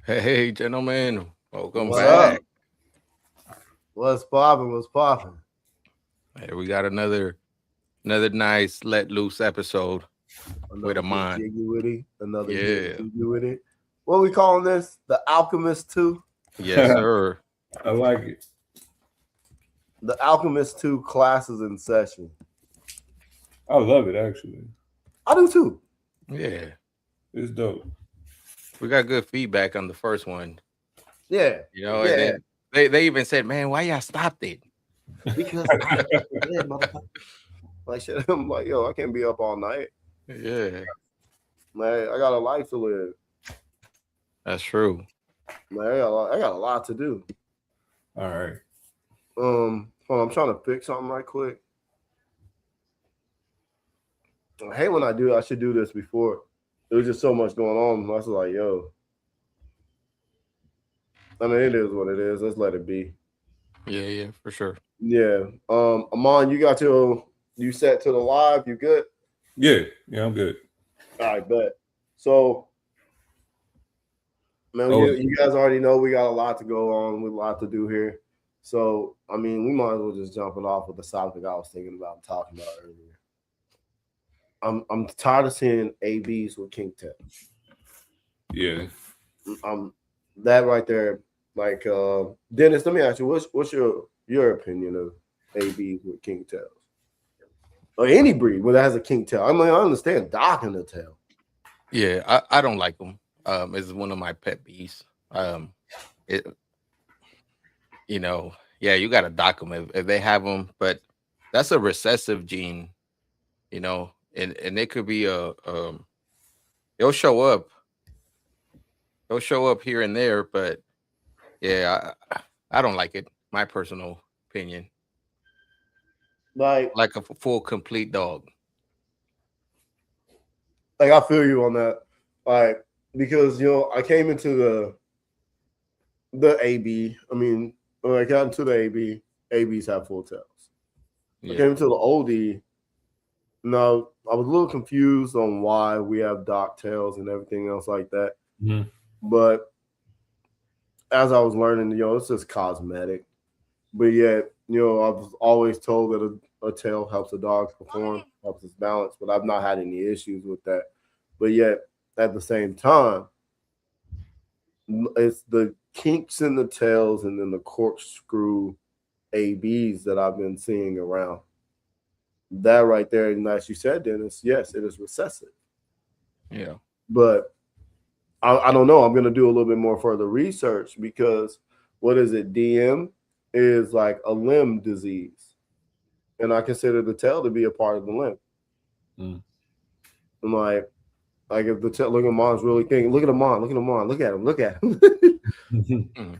Hey, gentlemen, welcome What's up? back. What's poppin'? What's poppin'? Hey, we got another nice let loose episode with Another get Amon. jiggy with it. Another get Yeah, jiggy with it. What we calling this? The Alchemist 2? yes, sir. I like it. The Alchemist 2 classes in session. I love it actually. I do too. Yeah, It's dope. we got good feedback on the first one. Yeah. And Yeah. then they even said, "Man, why y'all stopped it?" Because I yeah, motherfucker. Like shit. I'm like, yo, I can't be up all night. Yeah, Man, I got a life to live. that's true. Man, I got a lot to do. All right. Hold on, I'm trying to fix something right quick. I hate when I do. I should do this before. There was just so much going on. I was like, yo. I mean, it is what it is. Let's let it be. Yeah, for sure. Yeah. Amon, you set to the live. You good? Yeah, I'm good. All right, bet. So, man, Oh, you guys already know we got a lot to go on. We a lot to do here. So, I mean, we might as well just jump it off with the topic I was thinking about and talking about earlier. I'm tired of seeing ABs with kink tails. yeah. Um, that right there, like Dennis. Let me ask you, what's your opinion of ABs with kink tails? Or any breed where that has a kink tail. I mean, I understand docking the tail. Yeah, I don't like them. It's one of my pet peeves. It yeah, you gotta dock them if they have them, but that's a recessive gene, and it could be it'll show up It'll show up here and there, but yeah, I don't like it. My personal opinion, Like, like a full complete dog. I feel you on that. Like, because I came into the AB. I mean, when I got into the AB, ABs have full tails. I Yeah, came into the OD. Now, I was a little confused on why we have dock tails and everything else like that. Mhm. But as I was learning, it's just cosmetic. But yet, I was always told that a tail helps a dog perform, helps its balance, but I've not had any issues with that. But yet, at the same time, it's the kinks in the tails and then the corkscrew ABs that I've been seeing around. That right there, and as you said, Dennis, yes, it is recessive. yeah, But I don't know. I'm going to do a little bit more further research because what is it? DM is like a limb disease. And I consider the tail to be a part of the limb. Mm. And like if the tail, look at mom's really thinking, look at him on, look at him on, look at him. mm,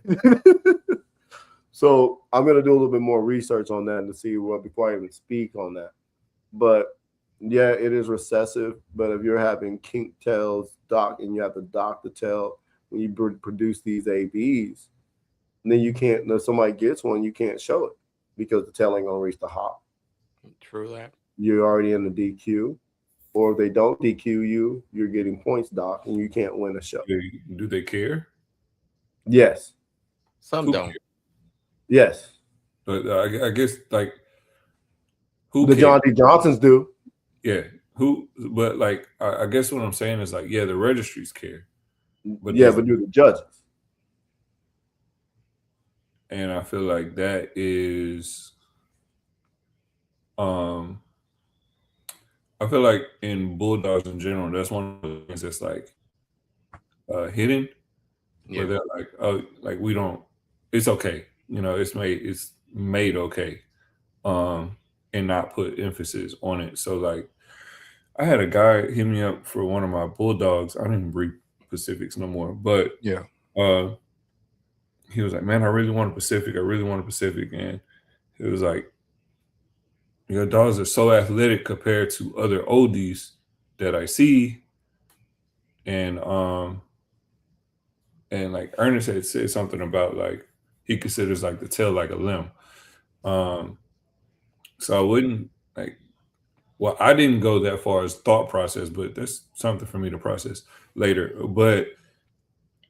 So I'm gonna do a little bit more research on that to see what before I even speak on that. But yeah, it is recessive. But if you're having kink tails, dock, and you have to dock the tail when you produce these ABs, then you can't. If somebody gets one, you can't show it because the tail ain't gonna reach the hop. true that. You're already in the DQ, or if they don't DQ you, you're getting points docked, and you can't win a show. Do they care? Yes, Some Who don't. cares? yes. But I guess like who The cares? John D. Johnsons do. Yeah. Who? But like I guess what I'm saying is like yeah, the registries care, but Yeah, does but do the judges? and I feel like that is um I feel like in bulldogs in general, that's one of the things that's like hidden, where Yeah, they're like, oh, like we don't, it's okay, it's made okay, um, and not put emphasis on it. So like, I had a guy hit me up for one of my bulldogs. I didn't breed Pacifics no more, but yeah, uh, he was like, man, I really want a Pacific. I really want a Pacific, and he was like, your dogs are so athletic compared to other oldies that I see, and like Ernest had said something about like he considers like the tail like a limb. Um, so I wouldn't like. Well, I didn't go that far as thought process, but that's something for me to process later. But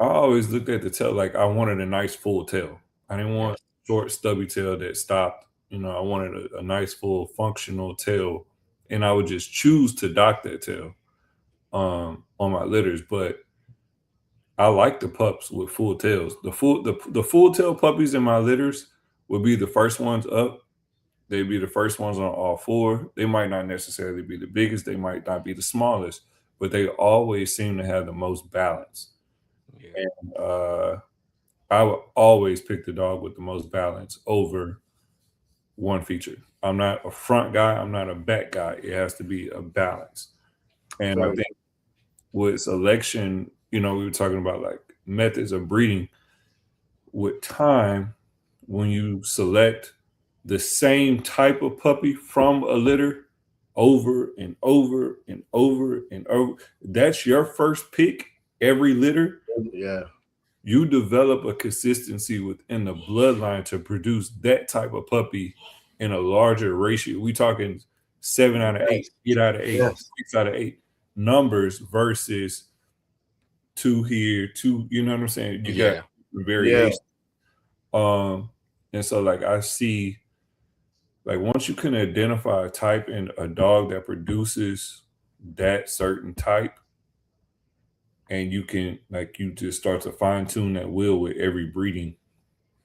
I always looked at the tail like I wanted a nice full tail. I didn't Yeah. want short stubby tail that stopped. I wanted a nice full functional tail, and I would just choose to dock that tail on my litters. But I like the pups with full tails. The full tail puppies in my litters would be the first ones up. They'd be the first ones on all four. They might not necessarily be the biggest. They might not be the smallest, but they always seem to have the most balance. Yeah. And I would always pick the dog with the most balance over one feature. I'm not a front guy. I'm not a back guy. It has to be a balance. And I Right. think with selection, we were talking about like methods of breeding. With time, when you select the same type of puppy from a litter over and over and over and over, that's your first pick every litter. Yeah. You develop a consistency within the bloodline to produce that type of puppy in a larger ratio. We talking 7 out of 8, Yes. 8 out of 8, Yes. 6 out of 8 numbers versus two here, two. You know what I'm saying? You got Yeah. Yeah. variation. And so like I see, like once you can identify a type in a dog that produces that certain type, and you can like you just start to fine tune that wheel with every breeding.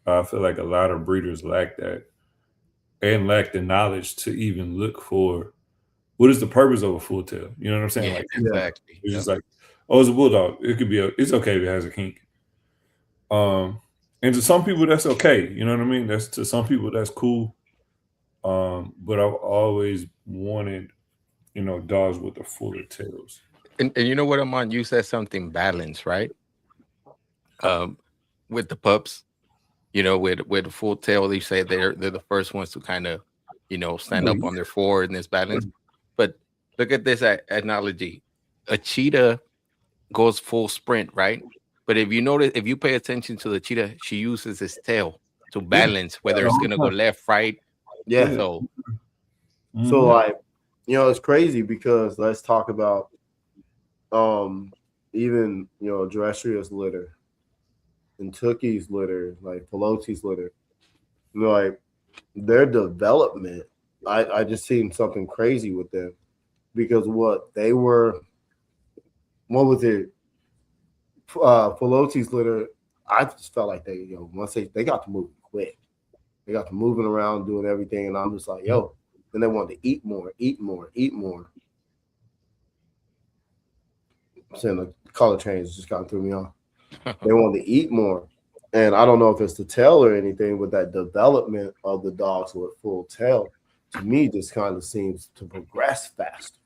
I feel like a lot of breeders lack that and lack the knowledge to even look for what is the purpose of a full tail. You know what I'm saying? Yeah. Like Yeah. Exactly. it's Yep. just like, oh, it's a bulldog. It could be it's okay if it has a kink. And to some people that's okay. You know what I mean? That's to some people that's cool. But I've always wanted, dogs with the fuller tails. And you know what, Amon? You said something balanced, right? Um, with the pups, with the full tail, they say they're the first ones to kind of, stand Oh, up on their forward in this balance. But look at this analogy: a cheetah goes full sprint, right? But if you notice, if you pay attention to the cheetah, she uses its tail to yeah. balance whether The it's whole gonna go time. left, right. Yeah. So So Mhm. like, it's crazy because let's talk about even Dresria's litter and Tookie's litter, like Pelotti's litter. Like their development, I just seen something crazy with them because what was it? Pelotti's litter, I just felt like once they got to move quick. They got to moving around, doing everything, and I'm just like, yo. Then they wanted to eat more, eat more, eat more. I'm saying the color change just got threw me off. They wanted to eat more, and I don't know if it's the tail or anything, but that development of the dogs with full tail to me just kind of seems to progress faster.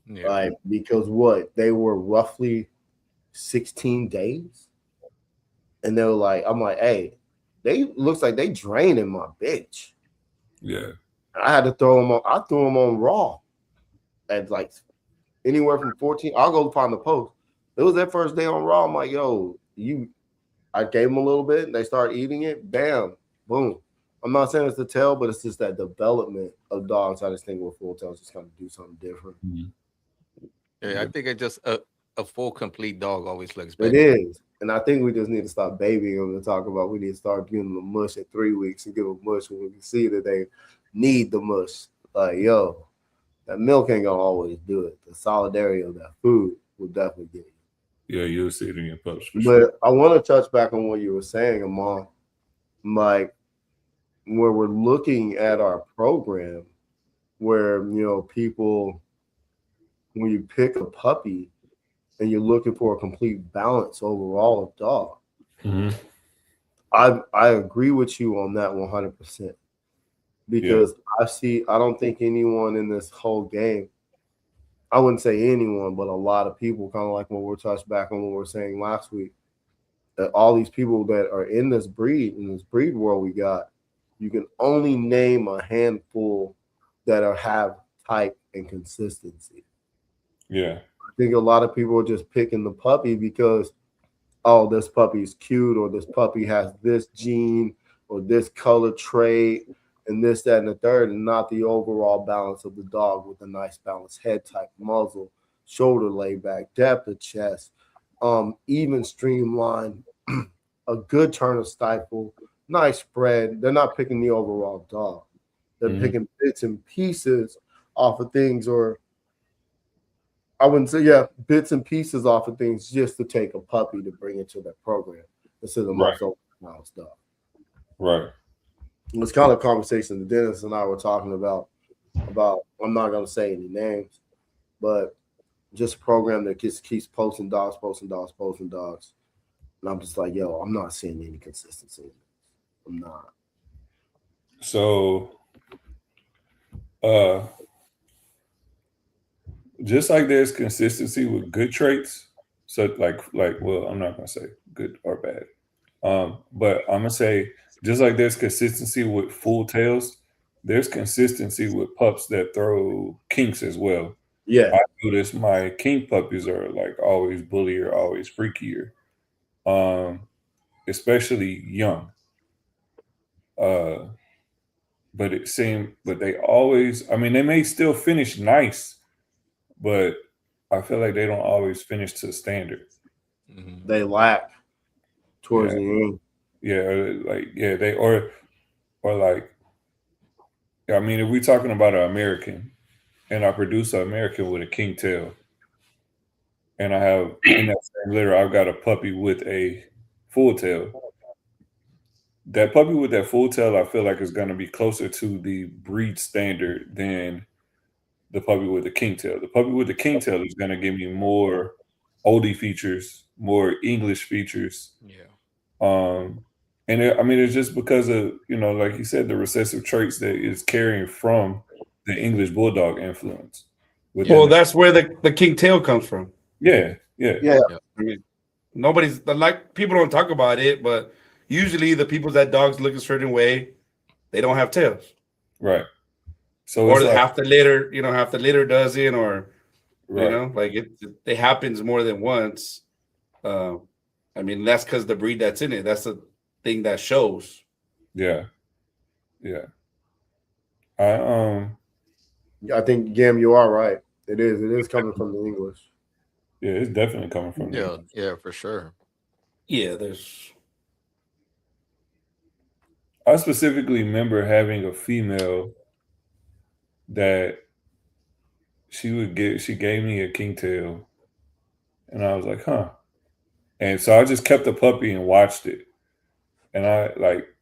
yeah, Like because what they were roughly 16 days, and they were like, I'm like, hey, they looks like they draining my bitch. Yeah. I had to throw them on. I threw them on raw at like anywhere from 14. I'll go find the post. It was their first day on raw. I'm like, yo, I gave them a little bit. They started eating it. Bam, boom. I'm not saying it's the tail, but it's just that development of dogs. I just think with full tails, just kind of do something different. Mhm. yeah. I think it just a full complete dog always looks It better. is. And I think we just need to stop babying them and talk about we need to start giving them mush at 3 weeks and give them mush when we can see that they need the mush. Like, yo, that milk ain't gonna always do it. The solidarity of that food will definitely get you. Yeah, you'll see it in your pups for sure. But I want to touch back on what you were saying, Amon. Like where we're looking at our program, where people, when you pick a puppy and you're looking for a complete balance overall of dog, Mhm. I agree with you on that 100% Yeah. because I don't think anyone in this whole game, I wouldn't say anyone, but a lot of people, kind of like when we're touched back on what we were saying last week, that all these people that are in this breed world we got, you can only name a handful that have type and consistency. Yeah. I think a lot of people are just picking the puppy because, oh, this puppy is cute, or this puppy has this gene, or this color trait, and this, that, and the third, and not the overall balance of the dog with a nice balanced head type, muzzle, shoulder lay back, depth of chest, even streamline, a good turn of stifle, nice spread. They're not picking the overall dog. They're picking bits and pieces off of things, or I wouldn't say, yeah, bits and pieces off of things just to take a puppy to bring into their program instead of the most overall stuff. Right. It's kind of a conversation that Dennis and I were talking about. I'm not going to say any names, but just a program that just keeps posting dogs. And I'm just like, yo, I'm not seeing any consistency. I'm not. So, just like there's consistency with good traits, so like, well, I'm not gonna say good or bad, but I'm gonna say just like there's consistency with full tails, there's consistency with pups that throw kinks as well. Yeah. I notice my kink puppies are like always bullier, always freakier, especially young. But they always, I mean, they may still finish nice, but I feel like they don't always finish to standard. They lack towards the end. Yeah, they or like, I mean, if we're talking about an American, and I produce an American with a king tail, and I have in that same litter, I've got a puppy with a full tail. That puppy with that full tail, I feel like is going to be closer to the breed standard than the puppy with the king tail. The puppy with the king tail is going to give me more oldie features, more English features. Yeah. And I mean, it's just because of, like you said, the recessive traits that is carrying from the English bulldog influence. Well, that's where the king tail comes from. Yeah. I mean, nobody's like, people don't talk about it, but usually the people that dogs look a certain way, they don't have tails. Right. So or it's like, half the litter doesn't, or like it happens more than once. I mean, that's because the breed that's in it. That's the thing that shows. Yeah. I think, Gam, you are right. It is coming from the English. Yeah, it's definitely coming from the English. Yeah, for sure. Yeah, I specifically remember having a female that she gave me a king tail, and I was like, huh. And so I just kept the puppy and watched it. And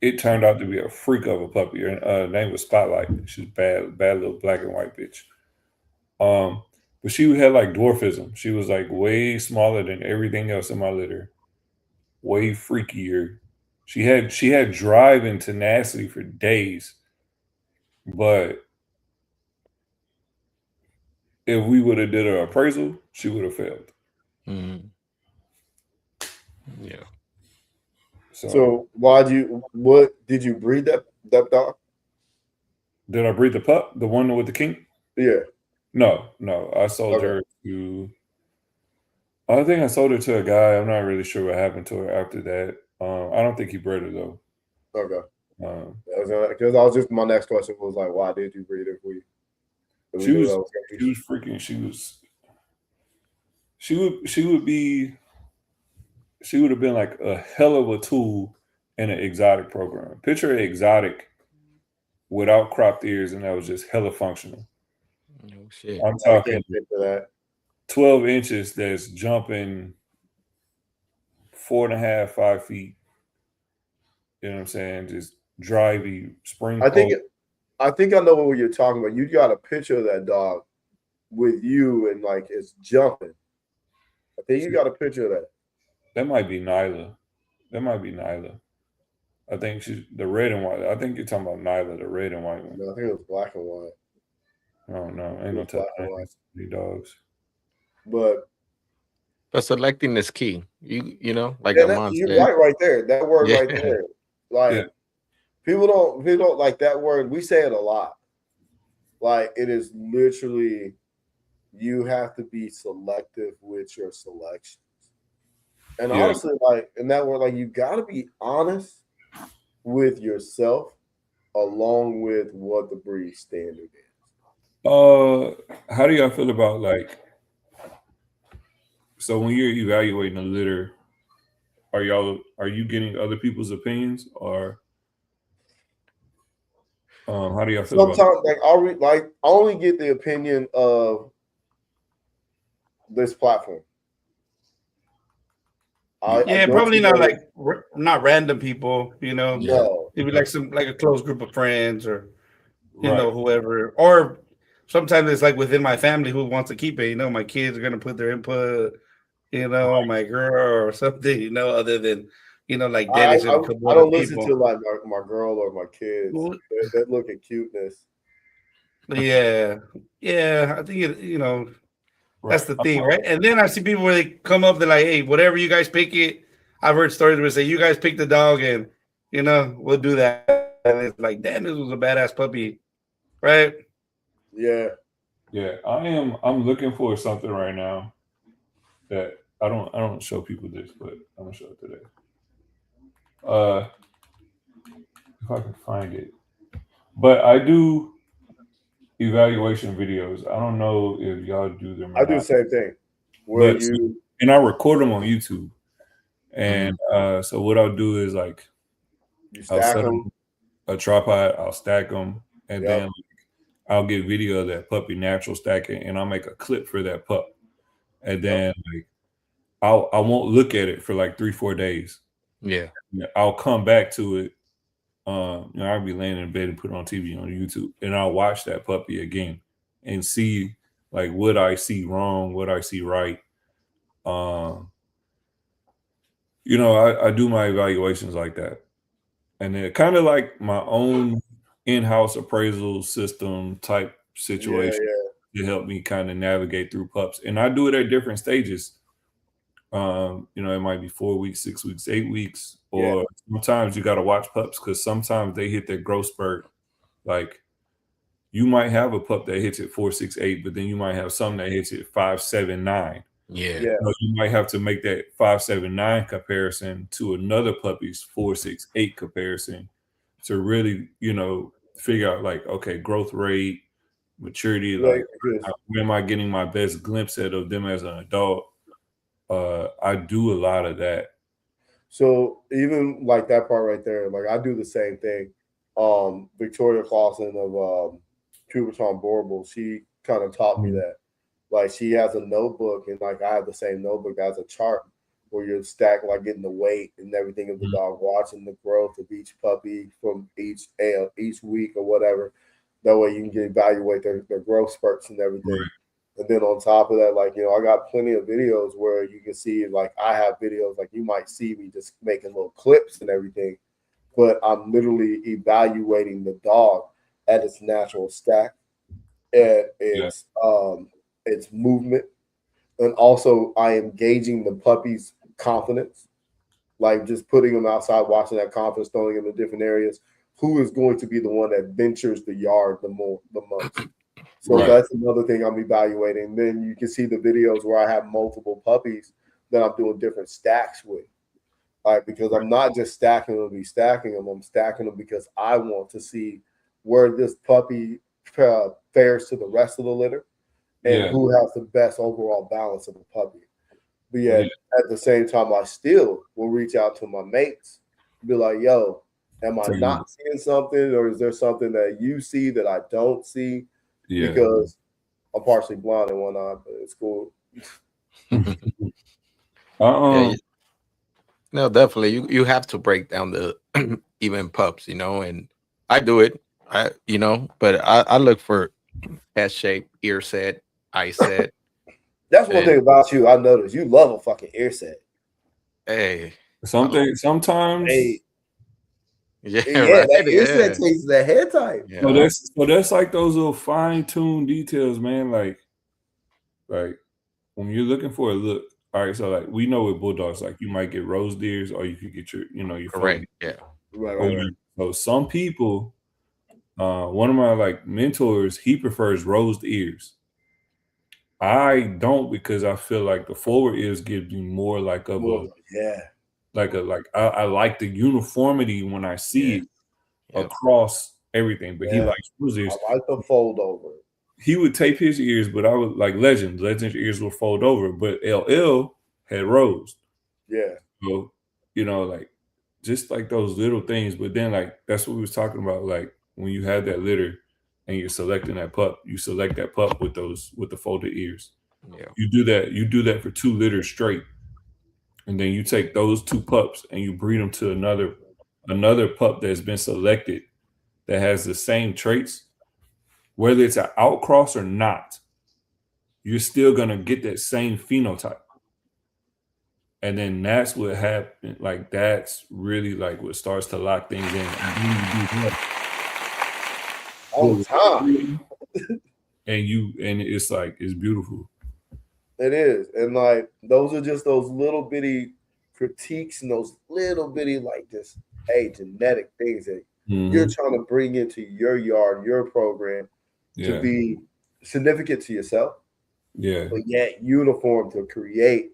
it turned out to be a freak of a puppy. Her name was Spotlight. She's bad little black and white bitch. But she had like dwarfism. She was like way smaller than everything else in my litter. Way freakier. She had drive and tenacity for days. But if we would have did her appraisal, she would have failed. Mm-hmm. Yeah. So what did you breed that dog? Did I breed the pup? The one with the king? Yeah. No. I sold her to, I think I sold her to a guy. I'm not really sure what happened to her after that. I don't think he bred her though. Okay. Because I was just, my next question was like, why did you breed her? She was freaking. She would have been like a hell of a tool in an exotic program. Picture an exotic without cropped ears, and that was just hella functional. Oh shit! I'm talking 12 inches that's jumping 4.5, 5 feet. You know what I'm saying? Just drivey, spring. I think I know what you're talking about. You got a picture of that dog with you and like it's jumping. I think you got a picture of that. That might be Nyla. I think she's the red and white. I think you're talking about Nyla, the red and white one. No, I think it was black and white. I don't know. Ain't no telling these dogs. But selecting is key. You like you're right there. That word right there. Like people don't like that word. We say it a lot. Like it is literally, you have to be selective with your selections. And honestly, like in that word, like you got to be honest with yourself, along with what the breed standard is. How do y'all feel about like So when you're evaluating a litter, are you getting other people's opinions, or how do y'all feel about Sometimes, like I only get the opinion of this platform. Yeah, probably not like not random people, you know. No. Maybe like a close group of friends or you Right. know whoever. Or sometimes it's like within my family who wants to keep it. You know, my kids are gonna put their input. You know, my girl or something. You know, other than you know like I, Dennis and a couple I other don't listen people. to like my girl or my kids. They look at cuteness. Yeah, yeah. I think you know that's Right. the thing, right? And then I see people where they come up, they're like, "Hey, whatever you guys pick it." I've heard stories where they say, "You guys pick the dog, and you know we'll do that." And it's like, "Damn, this was a badass puppy," right? Yeah. Yeah, I'm looking for something right now that I don't show people this, but I'm gonna show it today. If I can find it. But I do evaluation videos. I don't know if y'all do them or I do the not. same thing. Where But you and I record them on YouTube. And so what I'll do is like I'll stack set them. up a tripod, I'll stack them, and Yep. then I'll get video of that puppy natural stacking, and I'll make a clip for that pup. And then like I won't look at it for like 3-4 days. Yeah. I'll come back to it. I'll be laying in bed and put it on TV on YouTube, and I'll watch that puppy again and see like what I see wrong, what I see right. I do my evaluations like that, and then kind of like my own in-house appraisal system type situation to help me kind of navigate through pups. And I do it at different stages. It might be 4 weeks, 6 weeks, 8 weeks, or sometimes you got to watch pups because sometimes they hit their growth spurt. Like you might have a pup that hits at 4, 6, 8, but then you might have some that hits at 5, 7, 9. Yeah. So you might have to make that 5, 7, 9 comparison to another puppy's 4, 6, 8 comparison to really, figure out like, okay, growth rate, maturity, like when am I getting my best glimpse of them as an adult? I do a lot of that. So even like that part right there, like I do the same thing. Victoria Clausen of Puberton Borable, she kind of taught me that. Like she has a notebook, and like I have the same notebook as a chart where you're stacking, like getting the weight and everything of the dog, watching the growth of each puppy from each week or whatever. That way you can evaluate their growth spurts and everything. Right. And then on top of that, like, I got plenty of videos where you can see, like, I have videos, like, you might see me just making little clips and everything, but I'm literally evaluating the dog at its natural stack, at its movement, and also I am gauging the puppy's confidence, like just putting them outside, watching that confidence, throwing them in different areas. Who is going to be the one that ventures the yard the most? So that's another thing I'm evaluating. Then you can see the videos where I have multiple puppies that I'm doing different stacks with. Like, because I'm not just stacking them to be stacking them. I'm stacking them because I want to see where this puppy fares to the rest of the litter and who has the best overall balance of the puppy. But yet, at the same time, I still will reach out to my mates and be like, yo, am I not seeing something, or is there something that you see that I don't see? Yeah. Because I'm partially blind in one eye, but it's cool. No, definitely. You have to break down the even pups, and I do it. But I look for head shape, ear set, eye set. That's one thing about you. I noticed you love a fucking ear set. Hey. Sometimes. Hey. Yeah, right. That ear set takes the head type. Yeah. So that's like those little fine-tuned details, man. Like when you're looking for a look. All right, so like we know with bulldogs, like you might get rose ears, or you could get your correct. Yeah. Right. So some people, one of my like mentors, he prefers rosed ears. I don't, because I feel like the forward ears give you more like of I like the uniformity when I see it across everything. But he likes rose ears. I like the fold over. he would tape his ears, but I would like Legends ears would fold over, but LL had rows. Yeah. So, like just like those little things, but then like that's what we was talking about. Like when you have that litter and you're selecting that pup, you select that pup with the folded ears. Yeah. You do that for 2 litters straight. And then you take those 2 pups and you breed them to another pup that's been selected that has the same traits, whether it's an outcross or not, you're still gonna get that same phenotype. And then that's what happened. Like that's really like what starts to lock things in. All the time. And it's like it's beautiful. It is. And like those are just those little bitty critiques and those little bitty like just genetic things that you're trying to bring into your yard, your program to be significant to yourself. Yeah. But yet uniform to create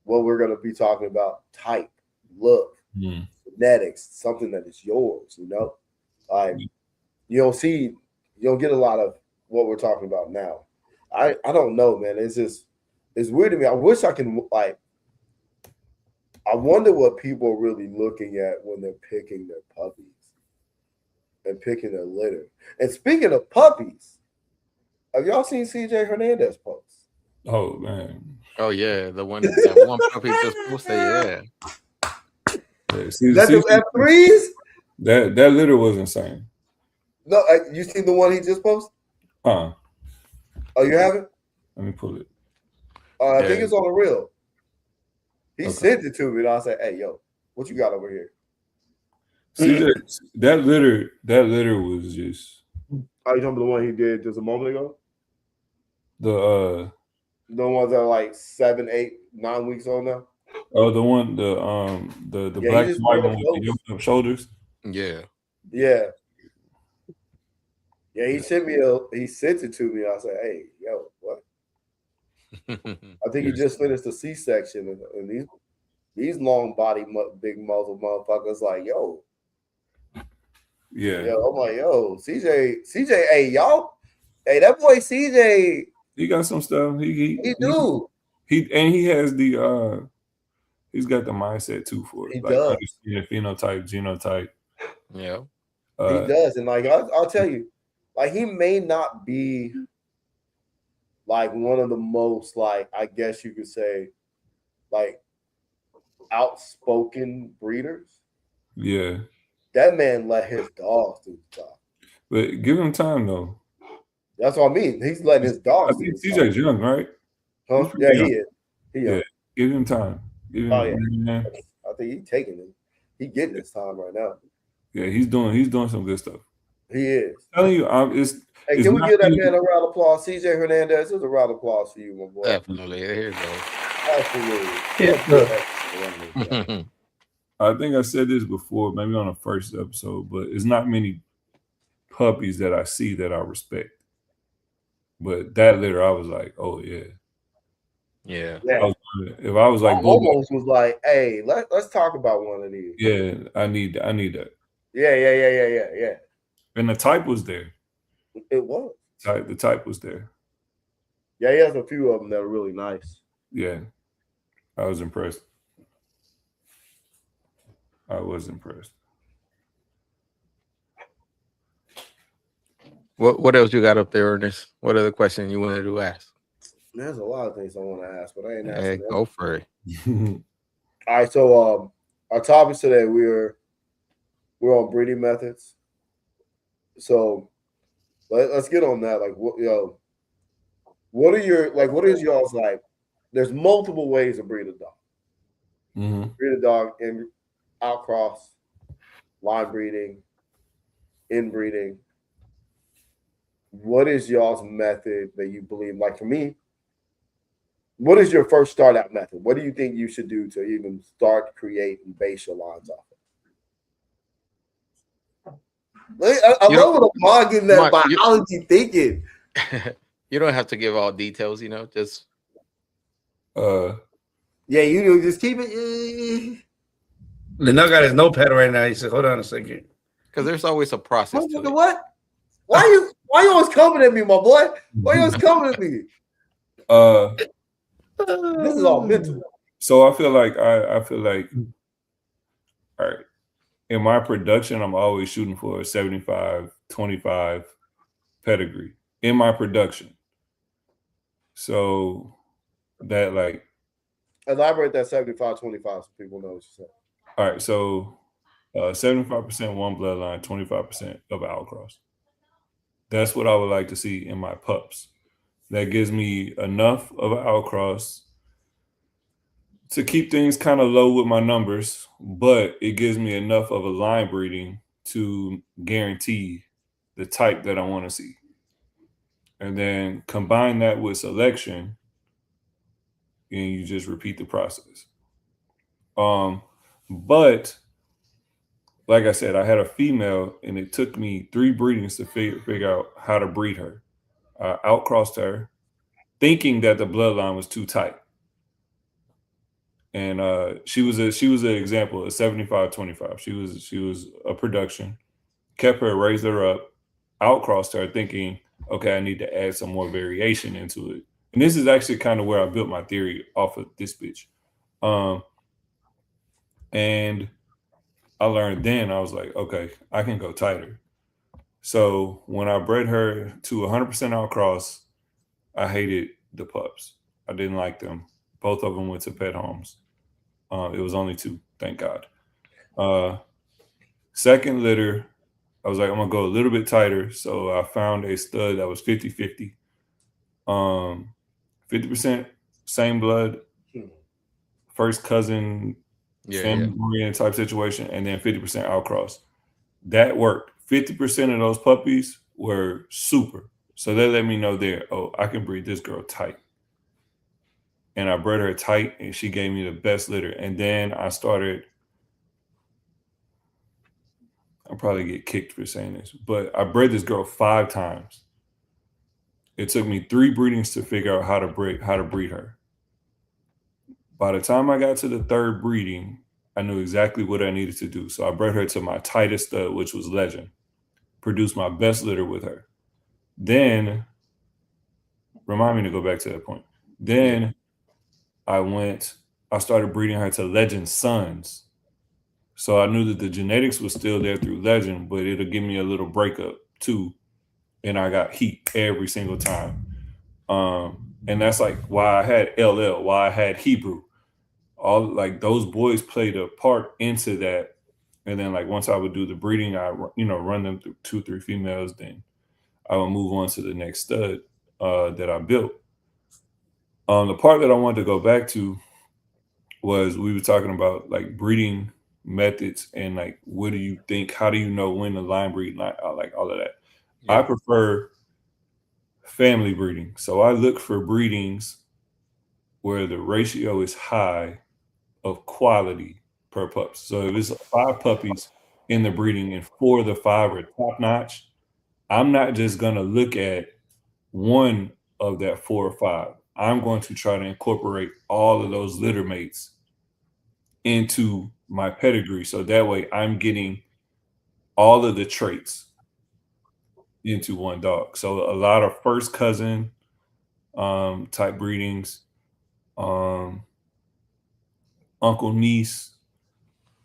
what we're going to be talking about: type, look, genetics, something that is yours, Like you don't get a lot of what we're talking about now. I don't know, man. It's weird to me. I wish I can I wonder what people are really looking at when they're picking their puppies and picking their litter. And speaking of puppies, have y'all seen CJ Hernandez post? Oh man. Oh yeah, that one puppy just posted. Yeah. That's the F3s? That litter was insane. No, you seen the one he just posted? Oh, you haven't? Let me pull it. I think it's on the reel. He sent it to me, and I said, "Hey, yo, what you got over here?" CJ, that litter was just. Are you talking about the one he did just a moment ago? The ones that are like 7, 8, 9 weeks old now. Oh, the one the black and white one with the yoked up shoulders. Yeah. Yeah. Yeah, he sent it to me. I said, "Hey, yo, what?" I think he just finished the C-section, and these long body, big muzzle motherfuckers, like, yo. Yeah. I'm like, yo, CJ, hey, y'all, hey, that boy CJ. He got some stuff. He do. He has the he's got the mindset too for it. He like does. Understanding phenotype, genotype. Yeah. He does. And like I'll tell you, like he may not be like one of the most, like, I guess you could say, like outspoken breeders. Yeah. That man let his dogs do the job. But give him time though. That's what I mean. He's letting his dogs. I think CJ's young, right? Huh? Yeah, he is. Yeah. Give him time. I think he's taking it. He's getting his time right now. Yeah, he's doing some good stuff. He is. I'm telling you, hey, can we give that man a round of applause? CJ Hernandez, it's a round of applause for you, my boy. Definitely. Here you go. Absolutely. I think I said this before, maybe on the first episode, but it's not many puppies that I see that I respect. But that litter, I was like, oh yeah. Yeah. If I was like, almost was like, hey, let's talk about one of these. Yeah, I need that. Yeah. And the type was there. It was. The type was there. Yeah, he has a few of them that are really nice. Yeah, I was impressed. What else you got up there, Ernest? What other question you wanted to ask? There's a lot of things I want to ask, but I ain't asking. Hey, go for it. All right, so our topics today, we're on breeding methods. So let's get on that. Like, what is y'all's like? There's multiple ways to breed a dog. Mm-hmm. Breed a dog in outcross, line breeding, inbreeding. What is y'all's method that you believe? Like for me, what is your first start out method? What do you think you should do to even start, create, and base your lines off of? I love what I'm getting that biology thinking. You don't have to give all details, just just keep it. Lynell got his notepad right now. He said, hold on a second. Because there's always a process to it. What? Why you Why you always coming at me, my boy? Why you always coming at me? This is all mental. So I feel like all right. In my production, I'm always shooting for a 75-25 pedigree in my production. So that like elaborate that 75-25 so people know what you said. All right, so 75% one bloodline, 25% of outcross. That's what I would like to see in my pups. That gives me enough of an outcross to keep things kind of low with my numbers, but it gives me enough of a line breeding to guarantee the type that I want to see. And then combine that with selection, and you just repeat the process. But like I said, I had a female, and it took me 3 breedings to figure out how to breed her. I outcrossed her, thinking that the bloodline was too tight. And she was an example of 75-25. She was a production. Kept her, raised her up, outcrossed her, thinking, okay, I need to add some more variation into it. And this is actually kind of where I built my theory off of this bitch. And I learned then, I was like, okay, I can go tighter. So when I bred her to 100% outcross, I hated the pups. I didn't like them. Both of them went to pet homes. It was only 2, thank God. Second litter, I was like, I'm going to go a little bit tighter. So I found a stud that was 50-50. 50% same blood, first cousin, family type situation, and then 50% outcross. That worked. 50% of those puppies were super. So they let me know there, oh, I can breed this girl tight. And I bred her tight, and she gave me the best litter. And then I started, I'll probably get kicked for saying this, but I bred this girl 5 times. It took me 3 breedings to figure out how to breed her. By the time I got to the 3rd breeding, I knew exactly what I needed to do. So I bred her to my tightest stud, which was Legend. Produced my best litter with her. Then, remind me to go back to that point. Then I started breeding her to Legend sons. So I knew that the genetics was still there through Legend, but it'll give me a little breakup too. And I got heat every single time. And that's like why I had LL, why I had Hebrew. All like those boys played a part into that. And then like once I would do the breeding, I run them through 2-3 females, then I would move on to the next stud that I built. The part that I wanted to go back to was we were talking about like breeding methods and like what do you think? How do you know when to line breed? Like all of that. Yeah. I prefer family breeding, so I look for breedings where the ratio is high of quality per pups. So if it's 5 puppies in the breeding and 4 of the 5 are top notch, I'm not just gonna look at one of that 4 or 5. I'm going to try to incorporate all of those litter mates into my pedigree. So that way I'm getting all of the traits into one dog. So a lot of first cousin type breedings, uncle niece,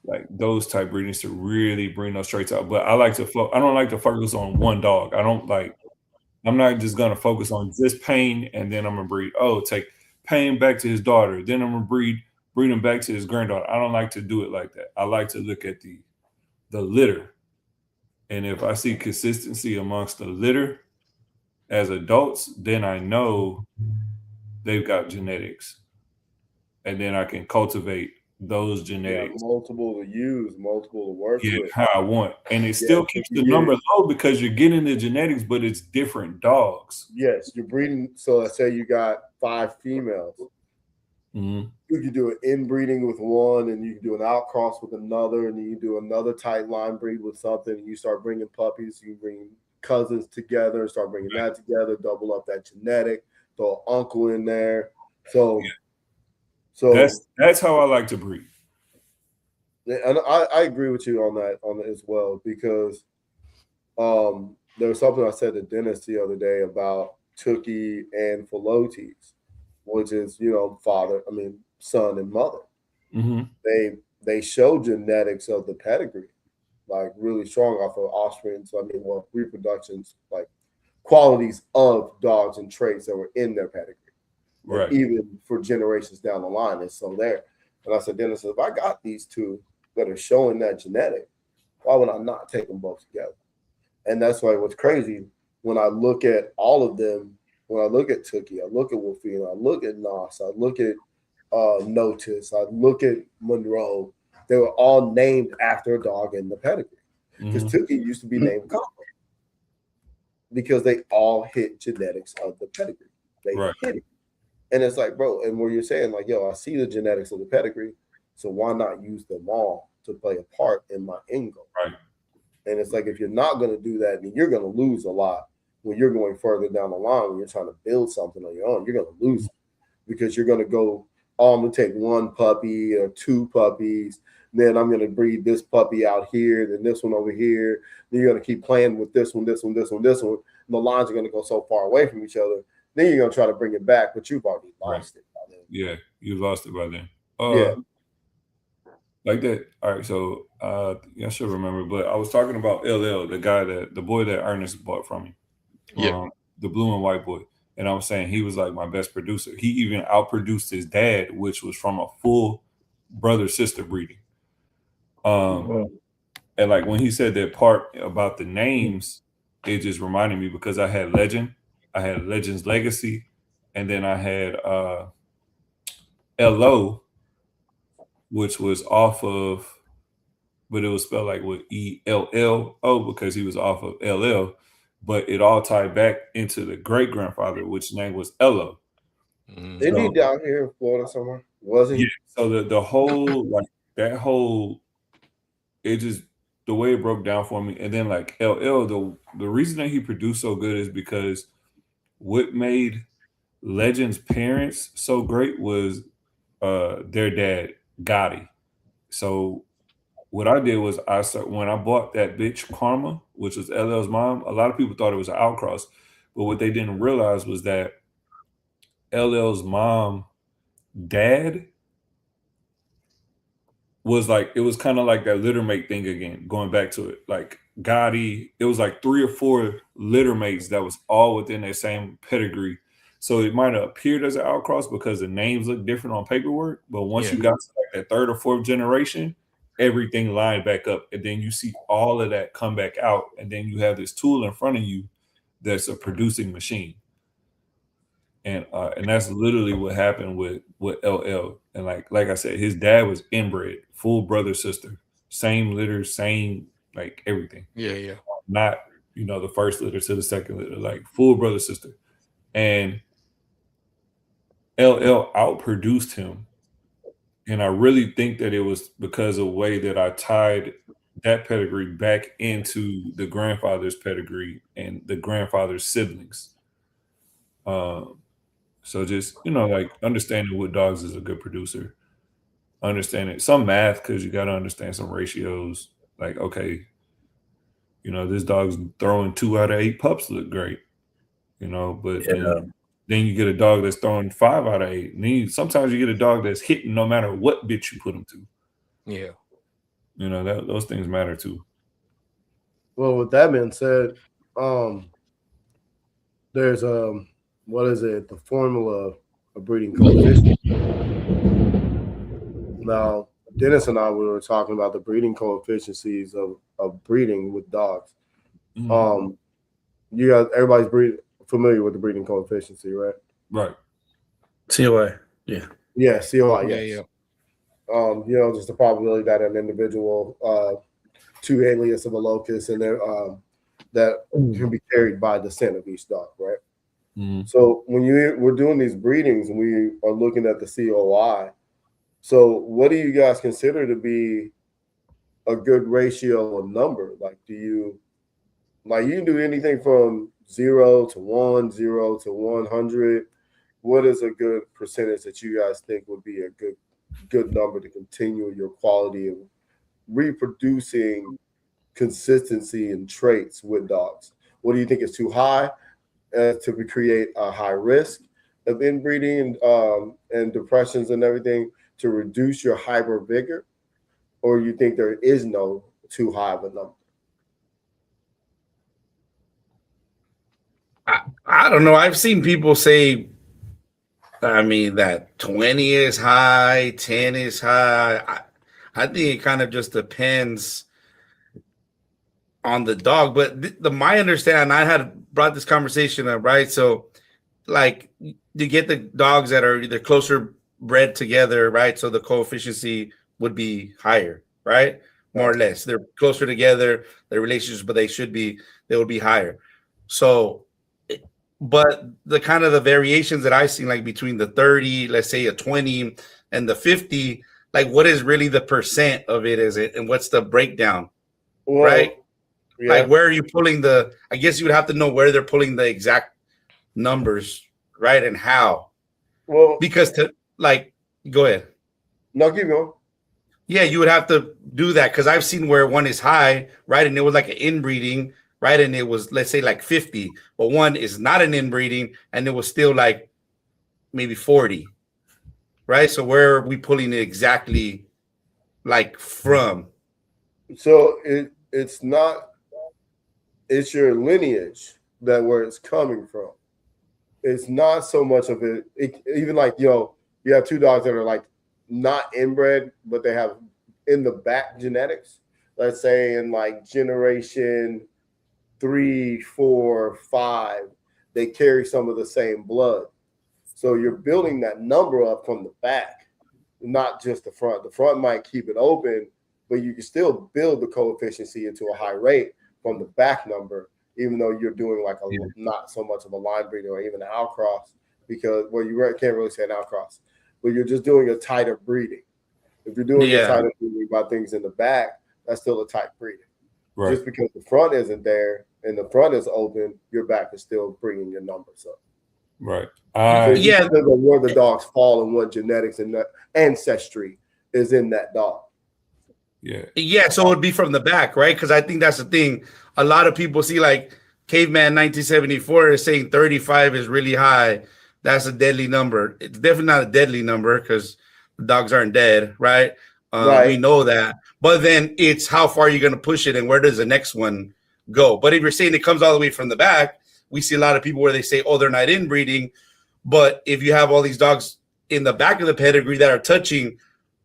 like those type breedings to really bring those traits out. But I don't like to focus on one dog. I'm not just gonna focus on this Pain and then I'm gonna breed. Oh, take Pain back to his daughter. Then I'm gonna breed him back to his granddaughter. I don't like to do it like that. I like to look at the litter. And if I see consistency amongst the litter as adults, then I know they've got genetics. And then I can cultivate those genetics. Yeah, multiple to use, multiple to work with. How I want. And it still keeps the number low because you're getting the genetics, but it's different dogs. Yes, you're breeding. So let's say you got 5 females. Mm-hmm. You can do an inbreeding with one, and you can do an outcross with another, and then you do another tight line breed with something, and you start bringing puppies. You bring cousins together, start bringing that together, double up that genetic, throw an uncle in there. So that's how I like to breed. And I agree with you on that as well, because there was something I said to Dennis the other day about Tookie and Philotes, which is, son and mother. Mm-hmm. They show genetics of the pedigree, like really strong off of offspring. So reproductions, like qualities of dogs and traits that were in their pedigree. Right. And even for generations down the line, it's still there. And I said, Dennis, if I got these two that are showing that genetic, why would I not take them both together? And that's why what's crazy when I look at all of them, when I look at Tookie, I look at Wolfino, I look at Nos, I look at Notice, I look at Monroe, they were all named after a dog in the pedigree. Because Tookie used to be named Copper because they all hit genetics of the pedigree. They hit it. And it's like, bro, and where you're saying, like, yo, I see the genetics of the pedigree, so why not use them all to play a part in my end goal? Right. And it's like, if you're not going to do that, then you're going to lose a lot when you're going further down the line, when you're trying to build something on your own. You're going to lose it because you're going to go, oh, I'm going to take one puppy or two puppies. Then I'm going to breed this puppy out here, then this one over here. Then you're going to keep playing with this one, this one, this one, this one. And the lines are going to go so far away from each other. Then you're going to try to bring it back, but you've already lost it by then. Yeah, you lost it by then. Yeah. Like that. All right, so I should remember, but I was talking about LL, the boy that Ernest bought from me. Yeah. The blue and white boy. And I was saying he was like my best producer. He even outproduced his dad, which was from a full brother-sister breeding. And like when he said that part about the names, it just reminded me because I had Legend, I had Legend's Legacy, and then I had LO, which was off of, but it was spelled like with ELLO because he was off of LL, but it all tied back into the great grandfather, which name was Ello. Isn't he down here in Florida somewhere? Was he? Yeah. So the whole like that whole, it just the way it broke down for me, and then like LL, the reason that he produced so good is because what made Legend's parents so great was their dad Gotti. So what I did was when I bought that bitch Karma, which was LL's mom, a lot of people thought it was an outcross, but what they didn't realize was that LL's mom dad was like, it was kind of like that litter mate thing again, going back to it. Like Gotti, it was like 3 or 4 litter mates that was all within their same pedigree. So it might have appeared as an outcross because the names look different on paperwork, but once you got to like that 3rd or 4th generation, everything lined back up, and then you see all of that come back out, and then you have this tool in front of you that's a producing machine. And that's literally what happened with LL. And like I said, his dad was inbred, full brother sister, same litter, same like everything. Yeah. Not the first litter to the second litter, like full brother sister. And LL outproduced him. And I really think that it was because of the way that I tied that pedigree back into the grandfather's pedigree and the grandfather's siblings. So just, like understanding what dogs is a good producer, understanding some math, because you got to understand some ratios. Like, okay, this dog's throwing 2 out of 8 pups look great, but then you get a dog that's throwing 5 out of 8. And then sometimes you get a dog that's hitting no matter what bitch you put him to. Yeah. Those things matter too. Well, with that being said, there's what is it? The formula of breeding coefficient. Now, Dennis and I were talking about the breeding coefficiencies of breeding with dogs. Mm-hmm. You guys, everybody's familiar with the breeding coefficient, right? Right. COI. Yeah. Yeah, COI. Yes. Yeah. Just the probability that an individual, 2 alias of a locus, and then that can be carried by descent of each dog, right? Mm-hmm. So when we're doing these breedings, and we are looking at the COI. So what do you guys consider to be a good ratio or number? Like, you can do anything from 0 to 1, 0 to 100. What is a good percentage that you guys think would be a good number to continue your quality of reproducing consistency and traits with dogs? What do you think is too high to create a high risk of inbreeding and depressions and everything to reduce your hyper vigor? Or you think there is no too high of a number? I don't know. I've seen people say, I mean, that 20 is high, 10 is high. I think it kind of just depends on the dog. But my understanding, I had brought this conversation up, right? So, like, you get the dogs that are either closer bred together, right? So the coefficient would be higher, right? More or less. They're closer together, their relationships, but they would be higher. So, but the kind of the variations that I've seen, like between the 30, let's say a 20 and the 50, like what is really the percent of it is it, and what's the breakdown, right? Yeah. Like where are you pulling I guess you would have to know where they're pulling the exact numbers, right? And how. Well, because go ahead. No, keep going. Yeah, you would have to do that because I've seen where one is high, right? And it was like an inbreeding, right? And it was, let's say, like 50, but one is not an inbreeding, and it was still like maybe 40, right? So where are we pulling it exactly, like from? So it's not, it's your lineage that where it's coming from. It's not so much of it. Even like, you have two dogs that are like not inbred, but they have in the back genetics. Let's say in like generation 3, 4, 5, they carry some of the same blood. So you're building that number up from the back, not just the front. The front might keep it open, but you can still build the coefficient into a high rate from the back number, even though you're doing like not so much of a line breeding or even an outcross, because you can't really say an outcross, but you're just doing a tighter breeding. If you're doing a tighter breeding by things in the back, that's still a tight breeding. Right. Just because the front isn't there and the front is open, your back is still bringing your numbers up. Right. So where the dogs fall and what genetics and ancestry is in that dog. Yeah. So it would be from the back, right? Because I think that's the thing. A lot of people see like Caveman 1974 is saying 35 is really high. That's a deadly number. It's definitely not a deadly number because the dogs aren't dead, right? Right? We know that. But then it's how far you're going to push it and where does the next one go? But if you're saying it comes all the way from the back, we see a lot of people where they say, oh, they're not inbreeding. But if you have all these dogs in the back of the pedigree that are touching,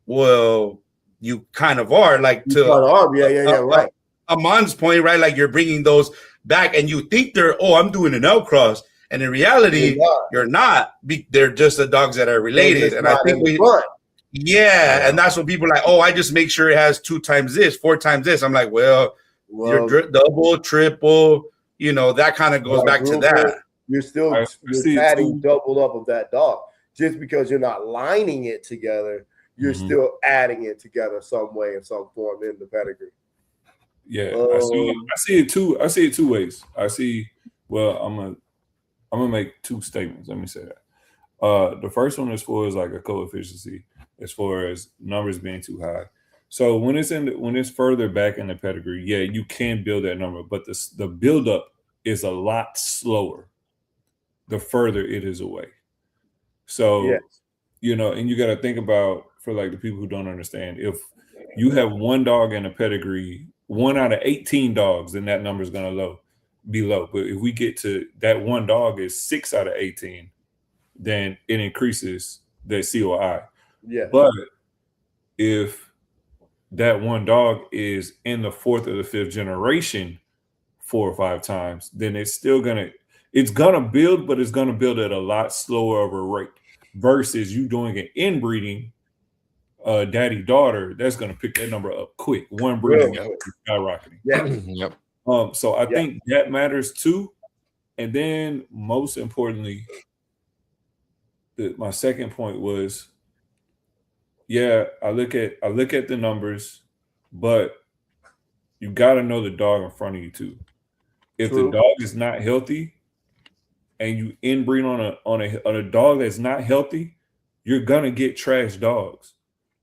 well, you kind of are like right. Amon's point, right? Like you're bringing those back and you think I'm doing an outcross. And in reality, you're not. They're just the dogs that are related. And I think and that's what people are like, oh, I just make sure it has 2 times this, 4 times this. I'm like, well you're double, triple, that kind of goes back to that. You're still adding double up of that dog. Just because you're not lining it together, you're still adding it together some way in some form in the pedigree. Yeah, I see it two ways. I'm gonna make 2 statements. Let me say that. The first one as far as like a coefficient, as far as numbers being too high. So when it's further back in the pedigree, you can build that number, but the buildup is a lot slower the further it is away. So and you got to think about, for like the people who don't understand, if you have one dog in a pedigree, 1 out of 18 dogs, then that number is gonna be low. But if we get to that one dog is 6 out of 18, then it increases the COI. Yeah. But if that one dog is in the 4th or the 5th generation 4 or 5 times, then it's gonna build, but it's gonna build at a lot slower of a rate versus you doing an inbreeding daddy-daughter, that's gonna pick that number up quick. One breeding skyrocketing. Yep. So I think that matters too. And then most importantly, my second point was, I look at the numbers, but you got to know the dog in front of you too. If the dog is not healthy and you inbreed on a dog that's not healthy, you're gonna get trash dogs.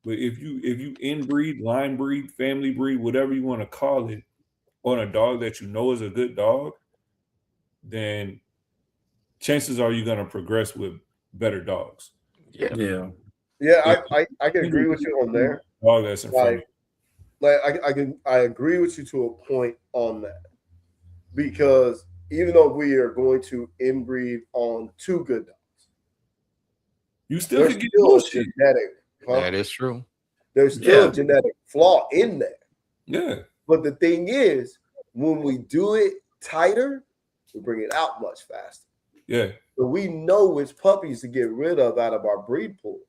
But if you inbreed, line breed, family breed, whatever you want to call it, on a dog that you know is a good dog, then chances are you're going to progress with better dogs. Yeah. Yeah. Yeah, I can agree with you on there. Dog that's in front of you. I agree with you to a point on that, because even though we are going to inbreed on 2 good dogs, You still there's can get still a bullshit. genetic. That is true. There's still Yeah. a genetic flaw in there. Yeah. But the thing is, when we do it tighter, we bring it out much faster. Yeah. So we know which puppies to get rid of out of our breed pool.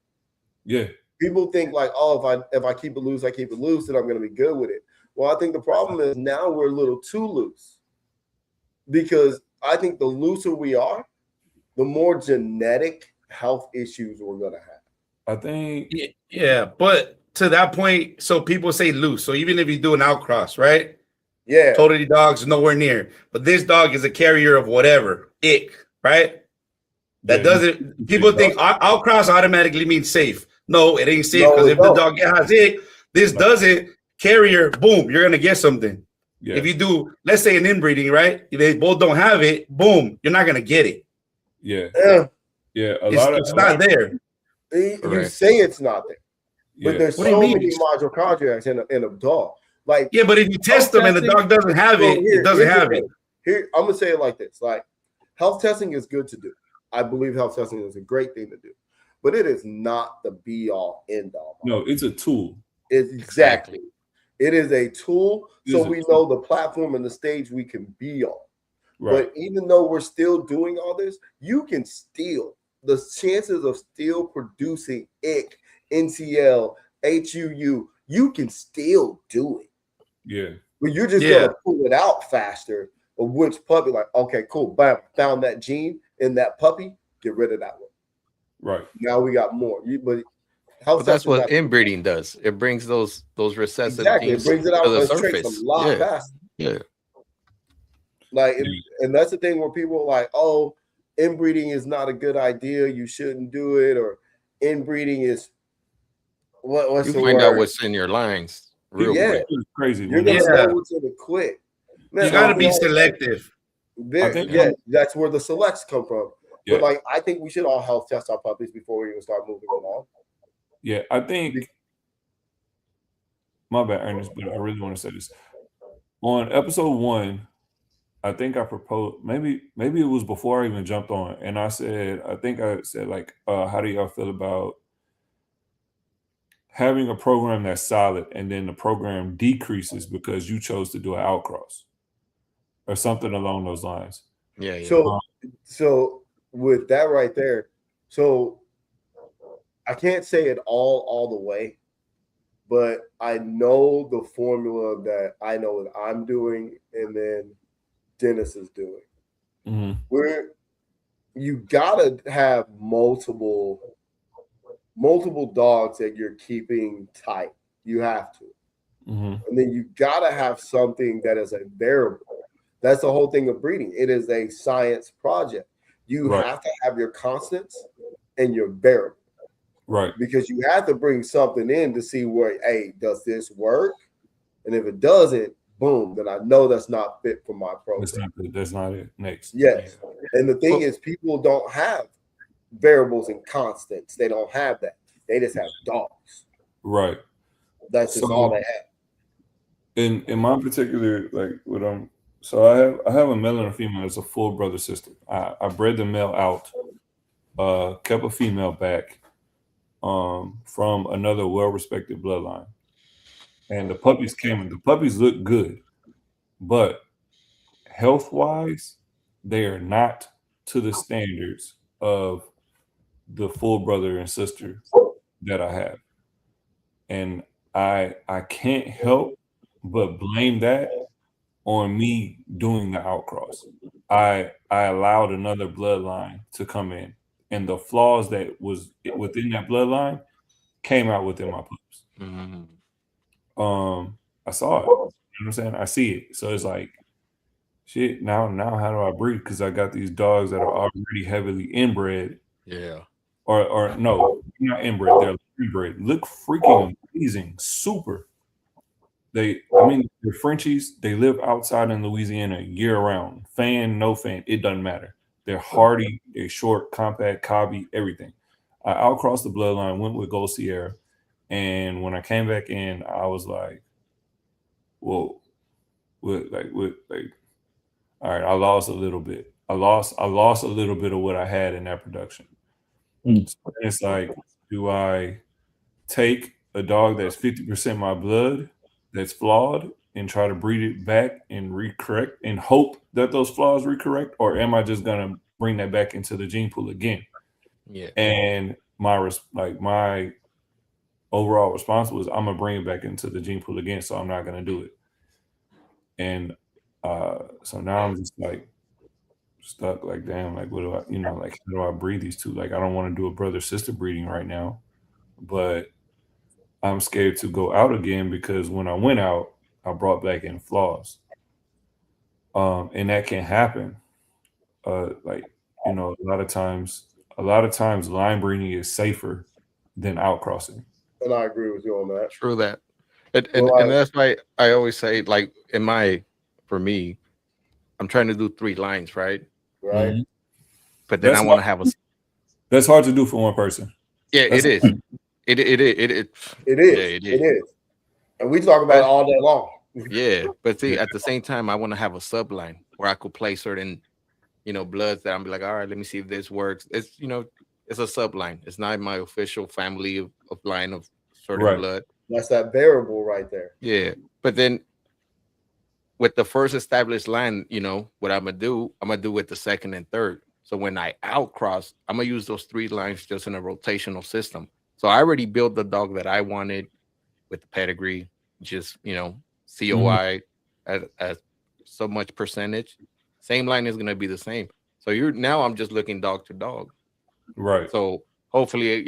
Yeah. People think like, oh, if I keep it loose, then I'm going to be good with it. Well, I think the problem is now we're a little too loose, because I think the looser we are, the more genetic health issues we're going to have. I think. Yeah, but to that point, so people say loose. So even if you do an outcross, right? Yeah. Totally dog's nowhere near. But this dog is a carrier of whatever. Ick, right? That doesn't, people think outcross automatically means safe. No, it ain't safe, because if the dog has ick, this doesn't, carrier, boom, you're gonna get something. Yeah. If you do, let's say an inbreeding, right? If they both don't have it, boom, you're not gonna get it. Yeah. Yeah. Yeah. It's not there. You Correct. say it's not there, Yeah. but there's What do you so mean? many mitochondria in a dog. Like, Yeah, but if you test them and the dog doesn't have it, it doesn't have it. Here, I'm gonna say it like this: like, health testing is good to do. I believe health testing is a great thing to do, but it is not the be all end all. No, it's a tool. It's exactly. It is a tool, so It is a we tool. know the platform and the stage we can be on. Right. But even though we're still doing all this, you can still, the chances of still producing IC, NCL, HUU, you can still do it. Yeah. But you're just going to pull it out faster of which puppy, like, okay, cool, bam, found that gene in that puppy, get rid of that one. Right. Now we got more. But that's what inbreeding does. It brings those recessive genes it brings it out to the of the traits surface. a lot faster. Yeah. Like, and that's the thing where people are like, oh, inbreeding is not a good idea. You shouldn't do it. Or inbreeding is what's you the find word? out what's in your lines real quick. It's crazy. You're going to know what's in it quick. Man, You got to be selective. That's where the selects come from. Yeah. But like, I think we should all health test our puppies before we even start moving them on. Yeah, I think. My bad, Ernest, but I really want to say this. On episode 1, I think I proposed. Maybe it was before I even jumped on, and I said, like, how do y'all feel about having a program that's solid, and then the program decreases because you chose to do an outcross or something along those lines? Yeah. So with that right there, so I can't say it all the way, but I know the formula that I know that I'm doing, and then Dennis is doing. Mm-hmm. Where you gotta have multiple dogs that you're keeping tight. You have to. Mm-hmm. And then you gotta have something that is a variable. That's the whole thing of breeding. It is a science project. You have to have your constants and your variable. Right. Because you have to bring something in to see where, hey, does this work? And if it doesn't, boom, then I know that's not fit for my program. That's not it. Next. Yes. And the thing is, people don't have variables and constants. They don't have that. They just have dogs. Right. That's just all they have. In my particular, like what I'm, so I have a male and a female. It's a full brother system. I bred the male out, kept a female back, from another well-respected bloodline, and the puppies came in. The puppies look good, but health-wise, they are not to the standards of the full brother and sister that I have, and I can't help but blame that on me doing the outcross. I allowed another bloodline to come in, and the flaws that was within that bloodline came out within my pups. Mm-hmm. I saw it. You know what I'm saying? I see it. So it's like, shit, now how do I breed? Because I got these dogs that are already heavily inbred. Yeah. Or no, not inbred, they're inbred. Look freaking amazing. Super. I mean, the Frenchies, they live outside in Louisiana year round. Fan, no fan, it doesn't matter. They're hardy, they're short, compact, cobby, everything. I outcrossed the bloodline, went with Gold Sierra, and when I came back in, I was like, whoa, like, all right, I lost a little bit. I lost a little bit of what I had in that production. So it's like, do I take a dog that's 50% my blood, that's flawed, and try to breed it back and recorrect and hope that those flaws recorrect, or am I just gonna bring that back into the gene pool again? Yeah. And my overall response was, I'm gonna bring it back into the gene pool again, so I'm not gonna do it. And so now I'm just like stuck, like, damn, like, what do I, like, how do I breed these two? Like, I don't want to do a brother sister breeding right now, but I'm scared to go out again because when I went out, I brought back in flaws. And that can happen. Like, a lot of times line breeding is safer than outcrossing. And I agree with you on that. True that. And that's why I always say, like, for me, I'm trying to do 3 lines, right? Right. Mm-hmm. But then That's I want to have a. That's hard to do for one person. Yeah, That's it is. It is. It is. And we talk about it all day long. Yeah, but see, at the same time, I want to have a subline where I could play certain, bloods that I'm like, all right, let me see if this works. It's it's a subline. It's not my official family of line of certain blood. That's that variable right there. Yeah, but then with the first established line, what I'm gonna do with the second and third. So when I outcross, I'm gonna use those 3 lines just in a rotational system. So I already built the dog that I wanted with the pedigree, just COI at so much percentage. Same line is gonna be the same. So now I'm just looking dog to dog. Right. So hopefully,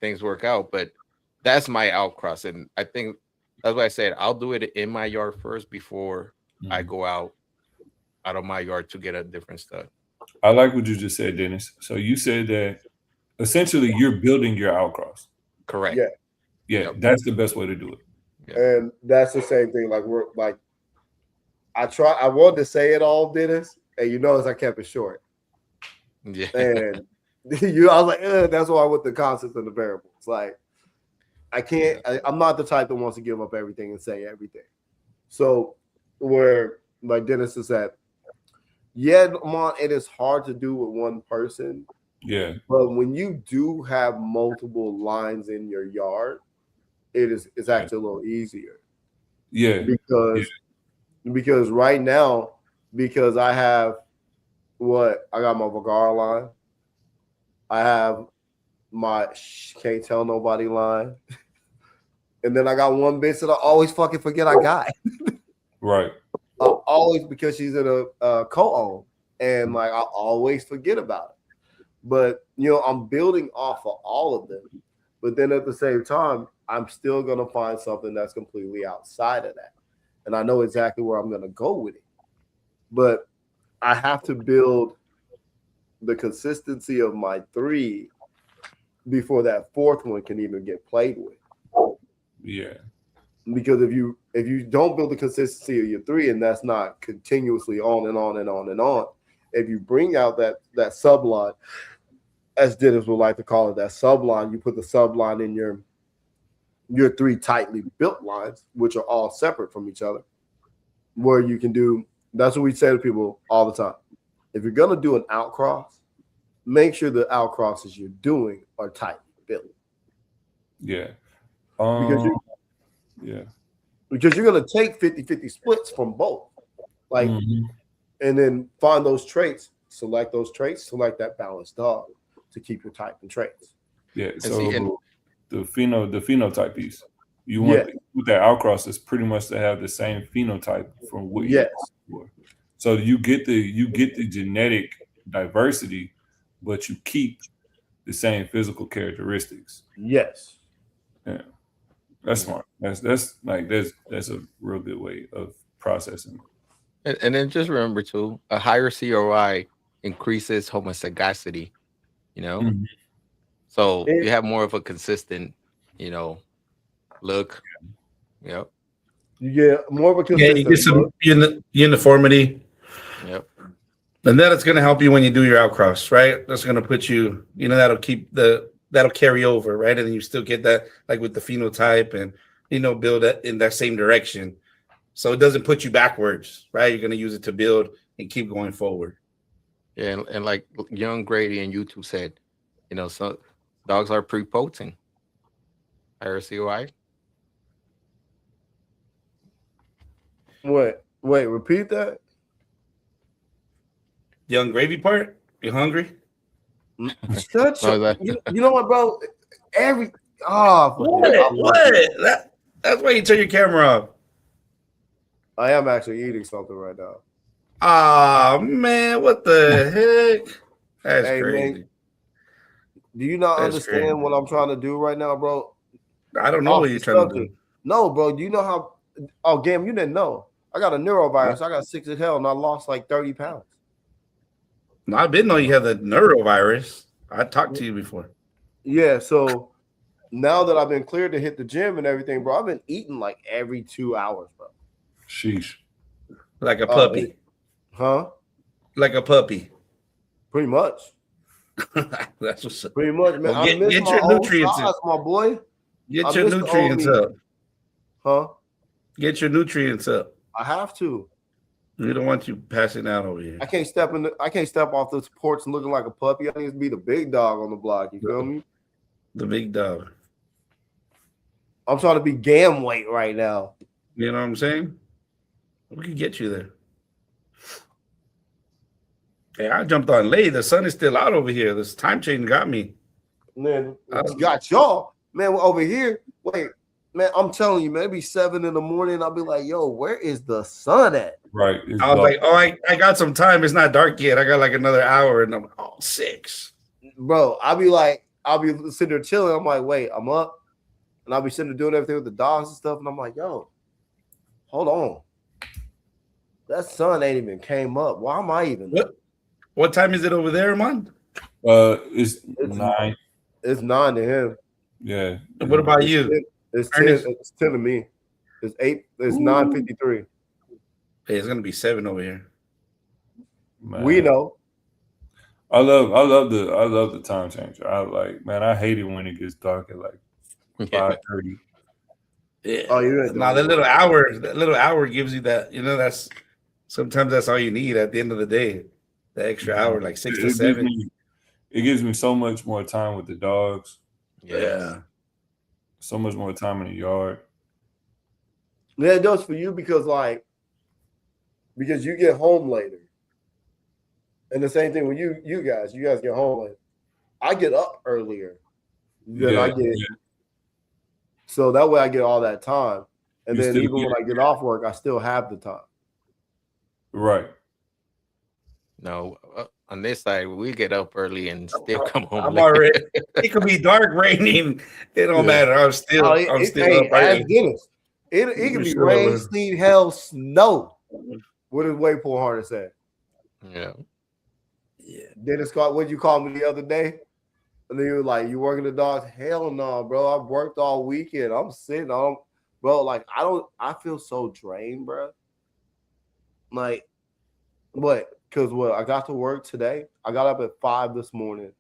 things work out. But that's my outcross, and I think that's why I said I'll do it in my yard first before I go out of my yard to get a different stud. I like what you just said, Dennis. So you said that essentially you're building your outcross. Correct. Yeah. Yeah, that's the best way to do it. Yeah. And that's the same thing. Like I wanted to say it all, Dennis, and I kept it short. Yeah. And I was like, that's why I went the concepts and the variables. Like, I can't. I'm not the type that wants to give up everything and say everything. So where like Dennis is at, it is hard to do with one person. Yeah. But when you do have multiple lines in your yard, it's actually a little easier. Yeah. Because right now, because I have I got my Vergara line. I have my can't tell nobody line. And then I got one bitch that I always fucking forget I got. Right. Always, because she's in a co-own, and like I always forget about it. But I'm building off of all of them. But then at the same time, I'm still gonna find something that's completely outside of that. And I know exactly where I'm gonna go with it. But I have to build the consistency of my 3 before that 4th one can even get played with. Yeah. Because if you don't build the consistency of your 3, and that's not continuously on and on and on and on, if you bring out that subline, as Dennis would like to call it, that subline, you put the subline in your 3 tightly built lines, which are all separate from each other, where you can do. That's what we say to people all the time. If you're gonna do an outcross, make sure the outcrosses you're doing are tightly built. Yeah. Because you're going to take 50-50 splits from both. Like, and then find those traits, select that balanced dog to keep your type and traits. Yeah. So the phenotype piece, you want with that outcross is pretty much to have the same phenotype from what you for. So you get the genetic diversity, but you keep the same physical characteristics. Yes. Yeah. That's smart. That's a real good way of processing. And then just remember too, a higher COI increases homozygosity, So you have more of a consistent, look. Yep. You get more of a Yeah, you get consistent. some uniformity. Yep. And then it's going to help you when you do your outcross, right? That's going to put you, that'll carry over, right? And then you still get that, like with the phenotype and, build that in that same direction. So it doesn't put you backwards, right? You're going to use it to build and keep going forward. Yeah, and like Young Grady and YouTube said, some dogs are prepotent. RCOI. Wait, repeat that. Young gravy part? You hungry? Shut No, your, that- you know what, bro? What? That's why you turn your camera off. I am actually eating something right now. Ah, man, what the heck? That's Hey, crazy. man, do you not That's understand crazy. what I'm trying to do right now, bro? I don't know Off what the you're trying to subject. do. No, bro. Do you know how? Oh, Gam, you didn't know. I got a neurovirus. I got sick as hell, and I lost like 30 pounds. No, I didn't know you had the neurovirus. I talked to you before. Yeah, so now that I've been cleared to hit the gym and everything, bro, I've been eating like every 2 hours, bro. Sheesh. Like a puppy. Huh? Like a puppy. Pretty much. That's what's up. Pretty much, man. Well, I miss get my your old nutrients size, my boy. Get I your miss the nutrients old me. up. Huh? Get your nutrients up. I have to. We don't want you passing out over here. I can't step off this porch and looking like a puppy. I need to be the big dog on the block. You feel me? The big dog. I'm trying to be Gam weight right now. You know what I'm saying? We can get you there. Hey, I jumped on late. The sun is still out over here. This time change got me. Man, got y'all. Man, we're over here. Wait, man, I'm telling you, maybe 7 in the morning. I'll be like, yo, where is the sun at? Right. I was like, I got some time. It's not dark yet. I got like another hour, and I'm like, 6. Bro, I'll be sitting there chilling. I'm like, wait, I'm up. And I'll be sitting there doing everything with the dogs and stuff. And I'm like, yo, hold on. That sun ain't even came up. Why am I even up? What time is it over there, man? It's 9. It's 9 to him. Yeah. What about you? It's 10. It's 10 to me. It's 8. It's 9:53. Hey, it's gonna be 7 over here. Man. We know. I love the time change. I hate it when it gets dark at like 5:30. Yeah. Oh, you ain't Now that little hour gives you that. That's sometimes that's all you need at the end of the day. The extra hour, like 6 to 7. It gives me so much more time with the dogs. Yeah. So much more time in the yard. Yeah, it does for you because you get home later. And the same thing with you guys get home later. I get up earlier than I get. Yeah. So that way I get all that time. And You then still even get when I get off work, I still have the time. Right. No, on this side, we get up early and still come home I'm late. already. It could be dark, raining. It don't matter. I'm still up. Hey, ask Dennis. It can be rain, sleet, hell, snow. What does Waypoint Harness say? Yeah. Dennis called. What'd you call me the other day? And then you were like, "You working the dogs?" Hell no, bro. I worked all weekend. I'm sitting on, bro. Like I feel so drained, bro. Like what? Because I got to work today. I got up at 5 this morning.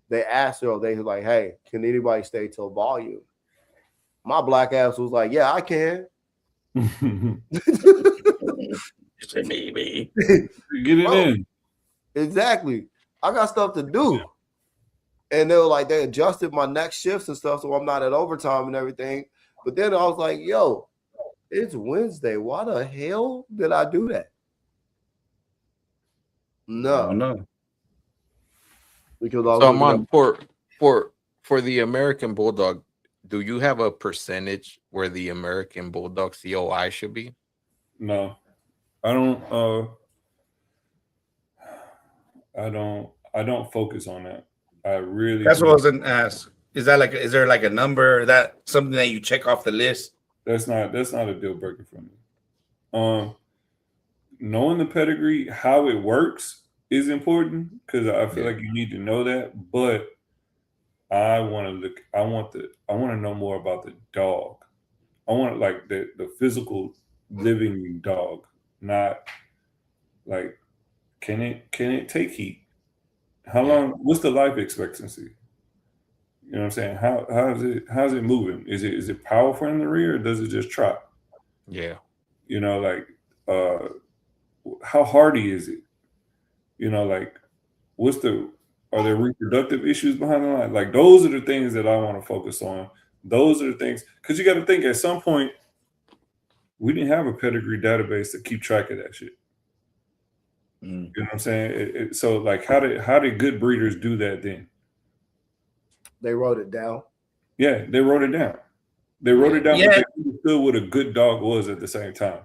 They asked her, they was like, "Hey, can anybody stay till volume?" My black ass was like, "Yeah, I can." Maybe. Get it in. Exactly. I got stuff to do. And they were like, they adjusted my next shifts and stuff, so I'm not at overtime and everything. But then I was like, yo, it's Wednesday. Why the hell did I do that? No. Because I was So I'm on for the American Bulldog. Do you have a percentage where the American Bulldog COI should be? No. I don't focus on that. I really That's what I was gonna ask. Is there like a number that something that you check off the list? That's not a deal breaker for me. Knowing the pedigree, how it works is important because I feel like you need to know that. But I want to know more about the dog. I want like the physical living dog, not like can it take heat? How long? What's the life expectancy? You know what I'm saying? How's it moving? Is it powerful in the rear, or does it just trot? Yeah. You know, like how hardy is it? You know, like are there reproductive issues behind the line? Like those are the things that I want to focus on. Those are the things, because you got to think at some point we didn't have a pedigree database to keep track of that shit. You know what I'm saying? So like, how did good breeders do that then? They wrote it down. Yeah, they wrote it down. They wrote it down, Yeah. but they understood what a good dog was at the same time.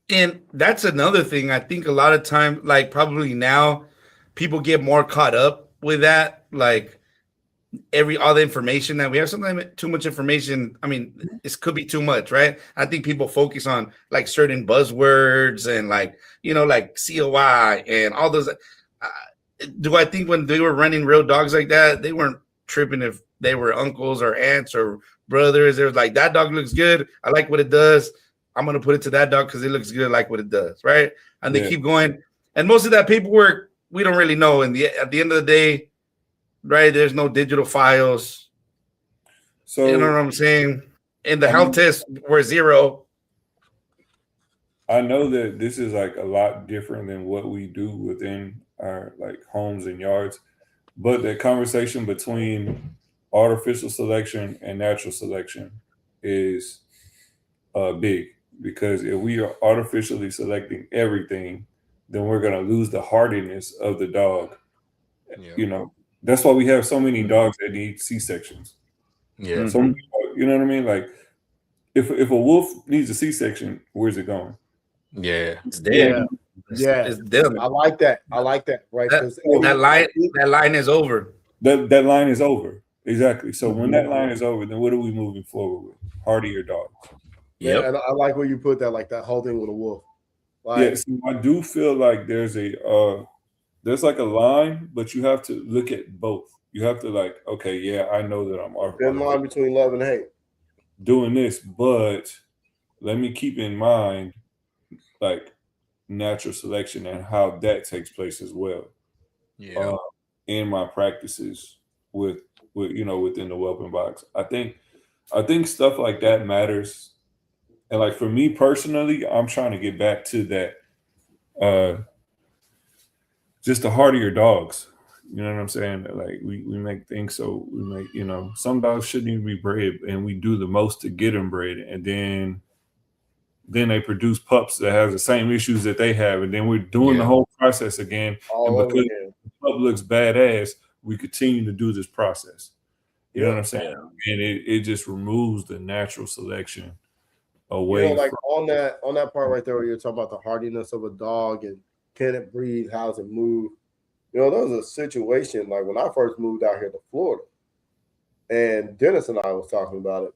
And that's another thing. I think a lot of time, like probably now, people get more caught up with that. Like all the information that we have, sometimes too much information. I mean, it could be too much, right? I think people focus on like certain buzzwords and like, you know, like COI and all those. Do I think when they were running real dogs like that, they weren't tripping if they were uncles or aunts or brothers? They were like, that dog looks good. I like what it does. I'm going to put it to that dog because it looks good, like what it does, right? And they keep going. And most of that paperwork, we don't really know. And at the end of the day, right, there's no digital files. So you know what I'm saying? And the health tests were 0. I know that this is like a lot different than what we do within our like homes and yards, but the conversation between artificial selection and natural selection is big. Because if we are artificially selecting everything, then we're going to lose the hardiness of the dog. Yeah. You know, that's why we have so many dogs that need C-sections. Yeah. So, you know what I mean? Like, if a wolf needs a C-section, where's it going? Yeah. It's dead. Yeah. It's dead. I like that. Right. That line is over. That line is over. Exactly. So when that line is over, then what are we moving forward with? Hardier dogs. Yeah, and I like where you put that, like that whole thing with a wolf. Like, so I do feel like there's like a line, but you have to look at both. You have to like, okay, yeah, I know that I'm thin line between love and hate. Doing this, but let me keep in mind like natural selection and how that takes place as well. Yeah. In my practices with you know within the whelping box, I think stuff like that matters. And like for me personally, I'm trying to get back to that, just the hardier dogs. You know what I'm saying? Like we make things so we make, you know, some dogs shouldn't even be bred, and we do the most to get them bred, and then they produce pups that have the same issues that they have, and then we're doing the whole process again. And because the pup looks badass, we continue to do this process. You know what I'm saying? And it just removes the natural selection away. You know, like on that part right there where you're talking about the hardiness of a dog and can it breathe, how's it move. You know, there was a situation like when I first moved out here to Florida, and Dennis and I was talking about it.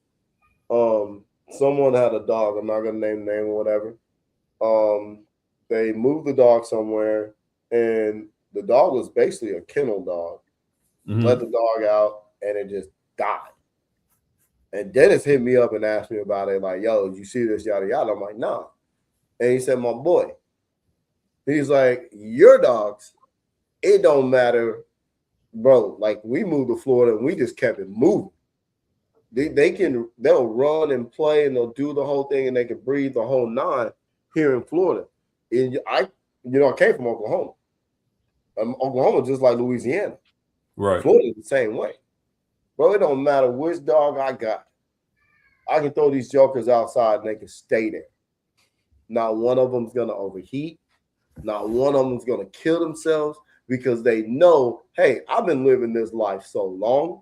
Someone had a dog. I'm not gonna name the name or whatever. They moved the dog somewhere, and the dog was basically a kennel dog. Mm-hmm. Let the dog out, and it just died. And Dennis hit me up and asked me about it, like, yo, did you see this, yada, yada? I'm like, nah. And he said, my boy. He's like, your dogs, it don't matter, bro. Like, we moved to Florida, and we just kept it moving. They'll run and play, and they'll do the whole thing, and they can breathe the whole 9 here in Florida. And I came from Oklahoma. Oklahoma just like Louisiana. Right. Florida's the same way. Bro, it don't matter which dog I got. I can throw these jokers outside and they can stay there. Not one of them's going to overheat. Not one of them's going to kill themselves because they know, hey, I've been living this life so long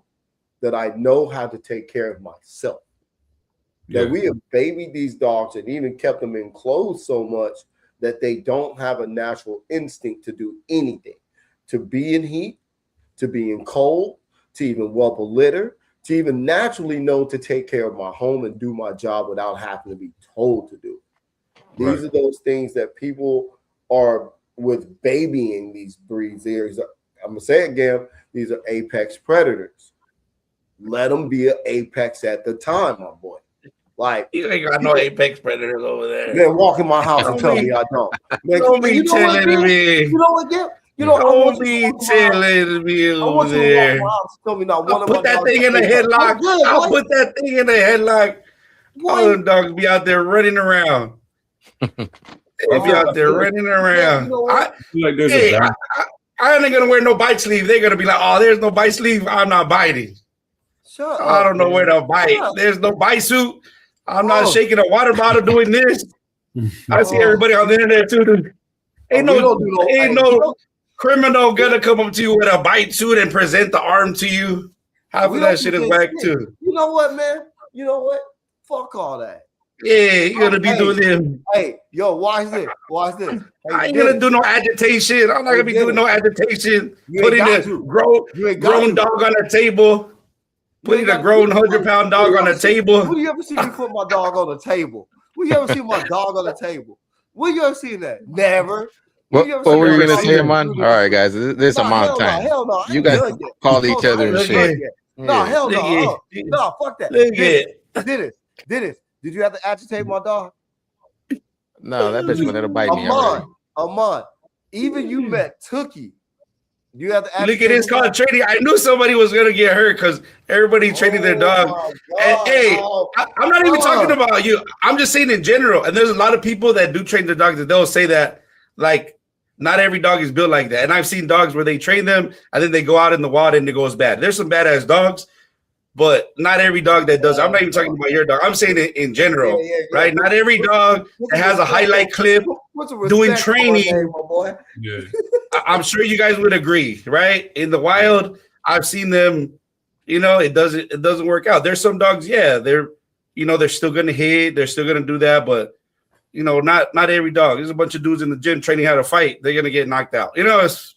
that I know how to take care of myself. Yeah. That we have babied these dogs and even kept them enclosed so much that they don't have a natural instinct to do anything. To be in heat, to be in cold, to even whelp a litter, to even naturally know to take care of my home and do my job without having to be told to do. These are those things that people are with babying these breeds. I'm going to say it again, these are apex predators. Let them be an apex at the time, my boy. Like, You ain't got no apex predators over there. man, walk in my house and tell me I don't. Man, Don't be telling me. You know what, Gil? You know, Don't be telling me over there. Tell me not one I'll of put my that thing in the headlock. I'll put that thing in the headlock. All them dogs be out there running around. They be out there running around. You know what? I ain't gonna wear no bite sleeve. They're gonna be like, oh, there's no bite sleeve. I'm not biting. Shut up, I don't know man. where to bite. There's no bite suit. I'm not shaking a water bottle doing this. I see everybody on the internet too. Ain't no criminal gonna come up to you with a bite suit and present the arm to you. Half of that shit is whack too. You know what, man? You know what? Fuck all that. Yeah, you gotta be doing them. Hey, yo, watch this. Watch this. Hey, I ain't gonna do no agitation. I'm not gonna be doing no agitation. Putting a grown dog on the table. Putting a grown 100-pound dog on the table. Will you ever see me put my dog on the table? Will you ever see my dog on the table? Will you ever see that? Never. What were you gonna say, man? All right, guys, this is a amount of time. Hell no. You guys call each other and shit. No, hell no. No, fuck that. Dennis, did you have to agitate my dog? No, that bitch wanted to bite me. Amon, even you met Tookie. You have to look at this called training. I knew somebody was gonna get hurt because everybody training their dog. And, hey, I'm not even talking about you. I'm just saying in general. And there's a lot of people that do train their dogs that they'll say that like not every dog is built like that. And I've seen dogs where they train them and then they go out in the wild and it goes bad. There's some badass dogs, but not every dog that does. I'm not even talking about your dog. I'm saying it in general, right? Not every dog that has a highlight clip doing training. I'm sure you guys would agree, right? In the wild, I've seen them. You know, it doesn't work out. There's some dogs, they're still gonna hit, they're still gonna do that, but you know, not every dog. There's a bunch of dudes in the gym training how to fight. They're gonna get knocked out. You know, it's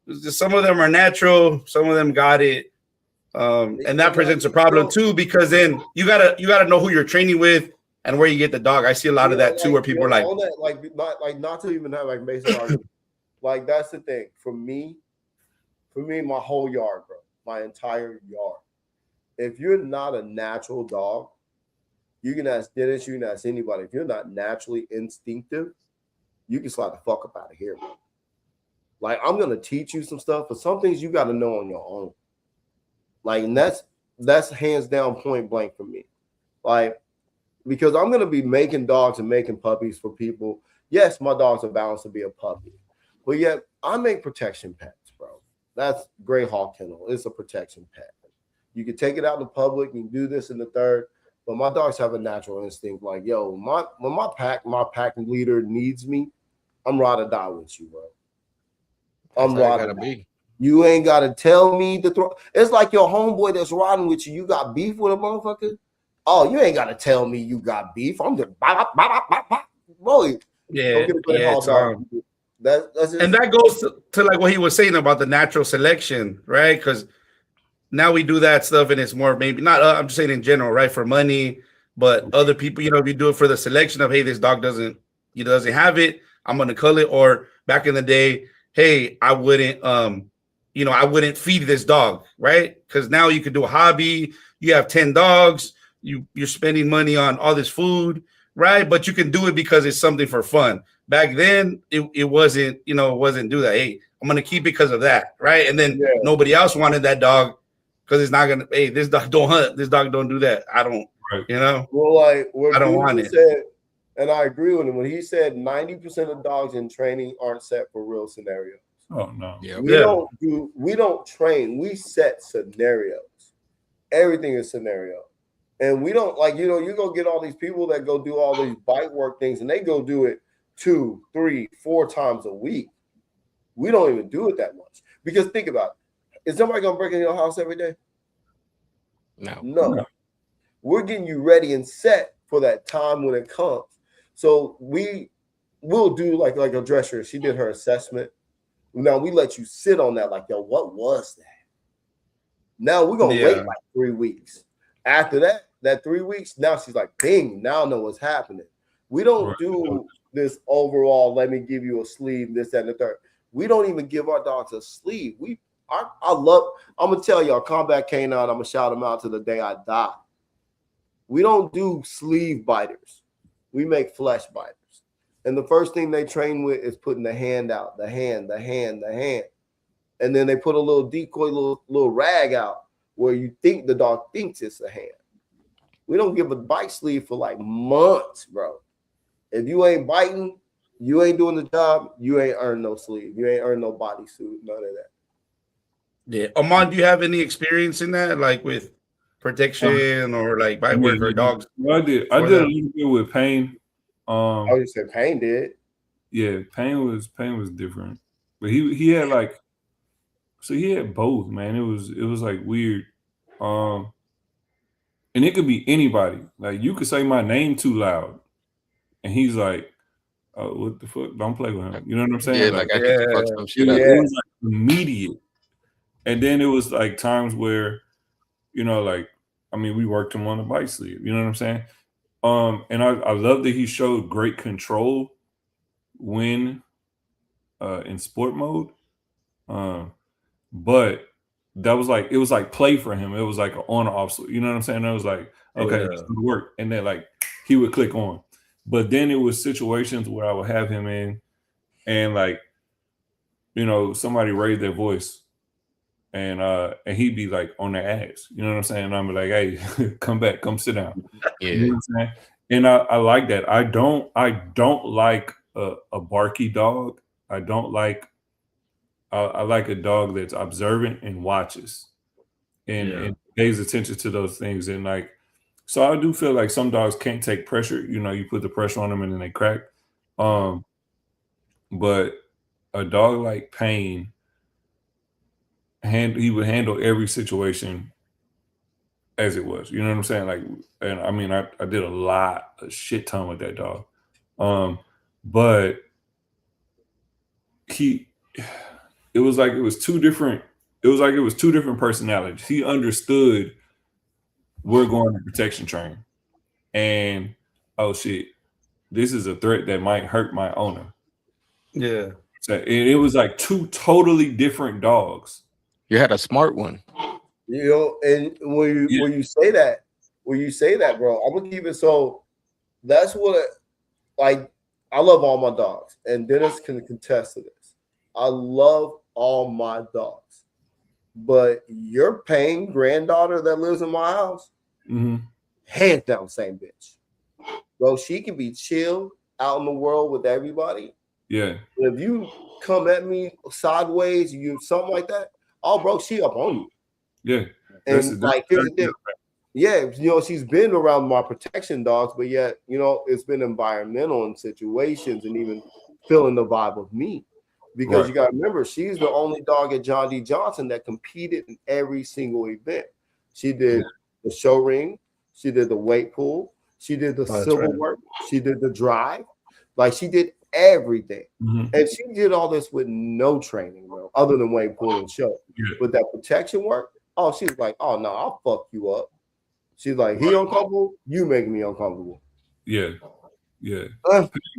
just, some of them are natural, some of them got it. And that presents a problem too, because then you gotta know who you're training with and where you get the dog. I see a lot of that too, where people are like, not to even have like basic argument. Like that's the thing for me, my whole yard, bro, my entire yard. If you're not a natural dog, you can ask Dennis, you can ask anybody. If you're not naturally instinctive, you can slide the fuck up out of here, bro. Like I'm gonna teach you some stuff, but some things you got to know on your own. Like, and that's hands down point blank for me. Like, because I'm gonna be making dogs and making puppies for people. Yes, my dogs are balanced to be a puppy, but yet I make protection pets, bro. That's Gray Hawk Kennel. It's a protection pet. You can take it out in the public, you can do this in the third, but my dogs have a natural instinct. Like, yo, when my pack leader needs me, I'm ride or die with you, bro. I'm ride or die. You ain't gotta tell me to throw. It's like your homeboy that's riding with you. You got beef with a motherfucker. Oh, you ain't gotta tell me you got beef. I'm just boy. Yeah. And that goes to like what he was saying about the natural selection, right? Because now we do that stuff, and it's more maybe not. I'm just saying in general, right? For money, but other people, you know, we do it for the selection of, hey, this dog doesn't have it. I'm gonna cull it. Or back in the day, hey, I wouldn't feed this dog, right? Because now you could do a hobby. You have 10 dogs. You're spending money on all this food, right? But you can do it because it's something for fun. Back then, it wasn't, do that. Hey, I'm going to keep it because of that, right? And then nobody else wanted that dog because it's not going to, hey, this dog don't hunt. This dog don't do that. I don't, Well, like, I don't want it. Said, and I agree with him when he said 90% of dogs in training aren't set for real scenarios. Oh no. Yeah. We don't train, we set scenarios. Everything is scenario. And we don't you go get all these people that go do all these bite work things and they go do it 2, 3, 4 times a week. We don't even do it that much. Because think about it. Is somebody gonna break into your house every day? No. We're getting you ready and set for that time when it comes. So we'll do like a dresser. She did her assessment. Now we let you sit on that, like, yo, what was that? Now we're gonna wait like 3 weeks. After that 3 weeks, now she's like, bing, now I know what's happening. We don't do this overall, let me give you a sleeve, this, that, and the third. We don't even give our dogs a sleeve. I'm gonna tell y'all, Combat Canine, I'm gonna shout them out to the day I die. We don't do sleeve biters. We make flesh biters. And the first thing they train with is putting the hand out, the hand. And then they put a little decoy, little rag out where you think the dog thinks it's a hand. We don't give a bite sleeve for like months, bro. If you ain't biting, you ain't doing the job, you ain't earned no sleeve. You ain't earned no bodysuit, none of that. Yeah. Amon, do you have any experience in that, like with protection or like bite work or dogs? Well, I did a little bit with Pain. I would just say Pain did. Yeah, Pain was different. But he had like, so he had both, man. It was like weird. And it could be anybody. Like you could say my name too loud, and he's like, "Oh, what the fuck? Don't play with him." You know what I'm saying? Yeah, like I can fuck some shit up. It was like immediate. And then it was like times where, you know, like I mean, we worked him on the bite sleeve. You know what I'm saying? And I love that he showed great control when in sport mode. But that was like, it was like play for him. It was like an on or off. You know what I'm saying? I was like, okay, it's gonna work. And then like he would click on. But then it was situations where I would have him in and like, you know, somebody raised their voice and he'd be like on their ass. You know what I'm saying? And I'm like, hey, come back, come sit down. Yeah. You know what I'm saying? And I like that. I don't like a barky dog. I don't like I like a dog that's observant and watches and pays attention to those things. And like, so I do feel like some dogs can't take pressure. You know, you put the pressure on them and then they crack. But a dog like Pain, he would handle every situation as it was. You know what I'm saying? Like, and I mean, I did a shit ton with that dog. But it was like it was two different personalities. He understood we're going to protection train. And oh shit, this is a threat that might hurt my owner. Yeah. So it was like two totally different dogs. You had a smart one. You know, and when you say that, bro, I'm gonna keep it so that's what like I love all my dogs, and Dennis can contest to this. I love all my dogs, but your Pain granddaughter that lives in my house, hands down, same bitch. Bro, she can be chill out in the world with everybody. Yeah. But if you come at me sideways, you something like that, oh, bro, she up on you. Yeah. And like, here's the thing. Yeah, you know, she's been around my protection dogs, but yet, you know, it's been environmental in situations and even feeling the vibe of me. Because you got to remember, she's the only dog at John D. Johnson that competed in every single event. She did the show ring, she did the weight pool, she did the silver work, she did the drive. Like, she did everything. And she did all this with no training, bro, other than weight pool and show. With that protection work, oh, she's like, oh, no, I'll fuck you up. She's like, he uncomfortable, you make me uncomfortable. Yeah. Yeah.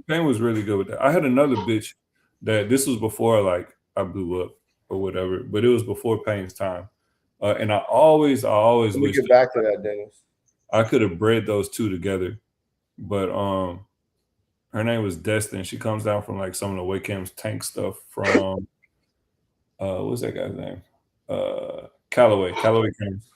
Pain was really good with that. I had another bitch that this was before like I blew up or whatever, but it was before Pain's time. And I always Let me get back to that, Dennis. I could have bred those two together, but her name was Destin. She comes down from like some of the Wakeham's tank stuff from what's that guy's name? Callaway Cairns.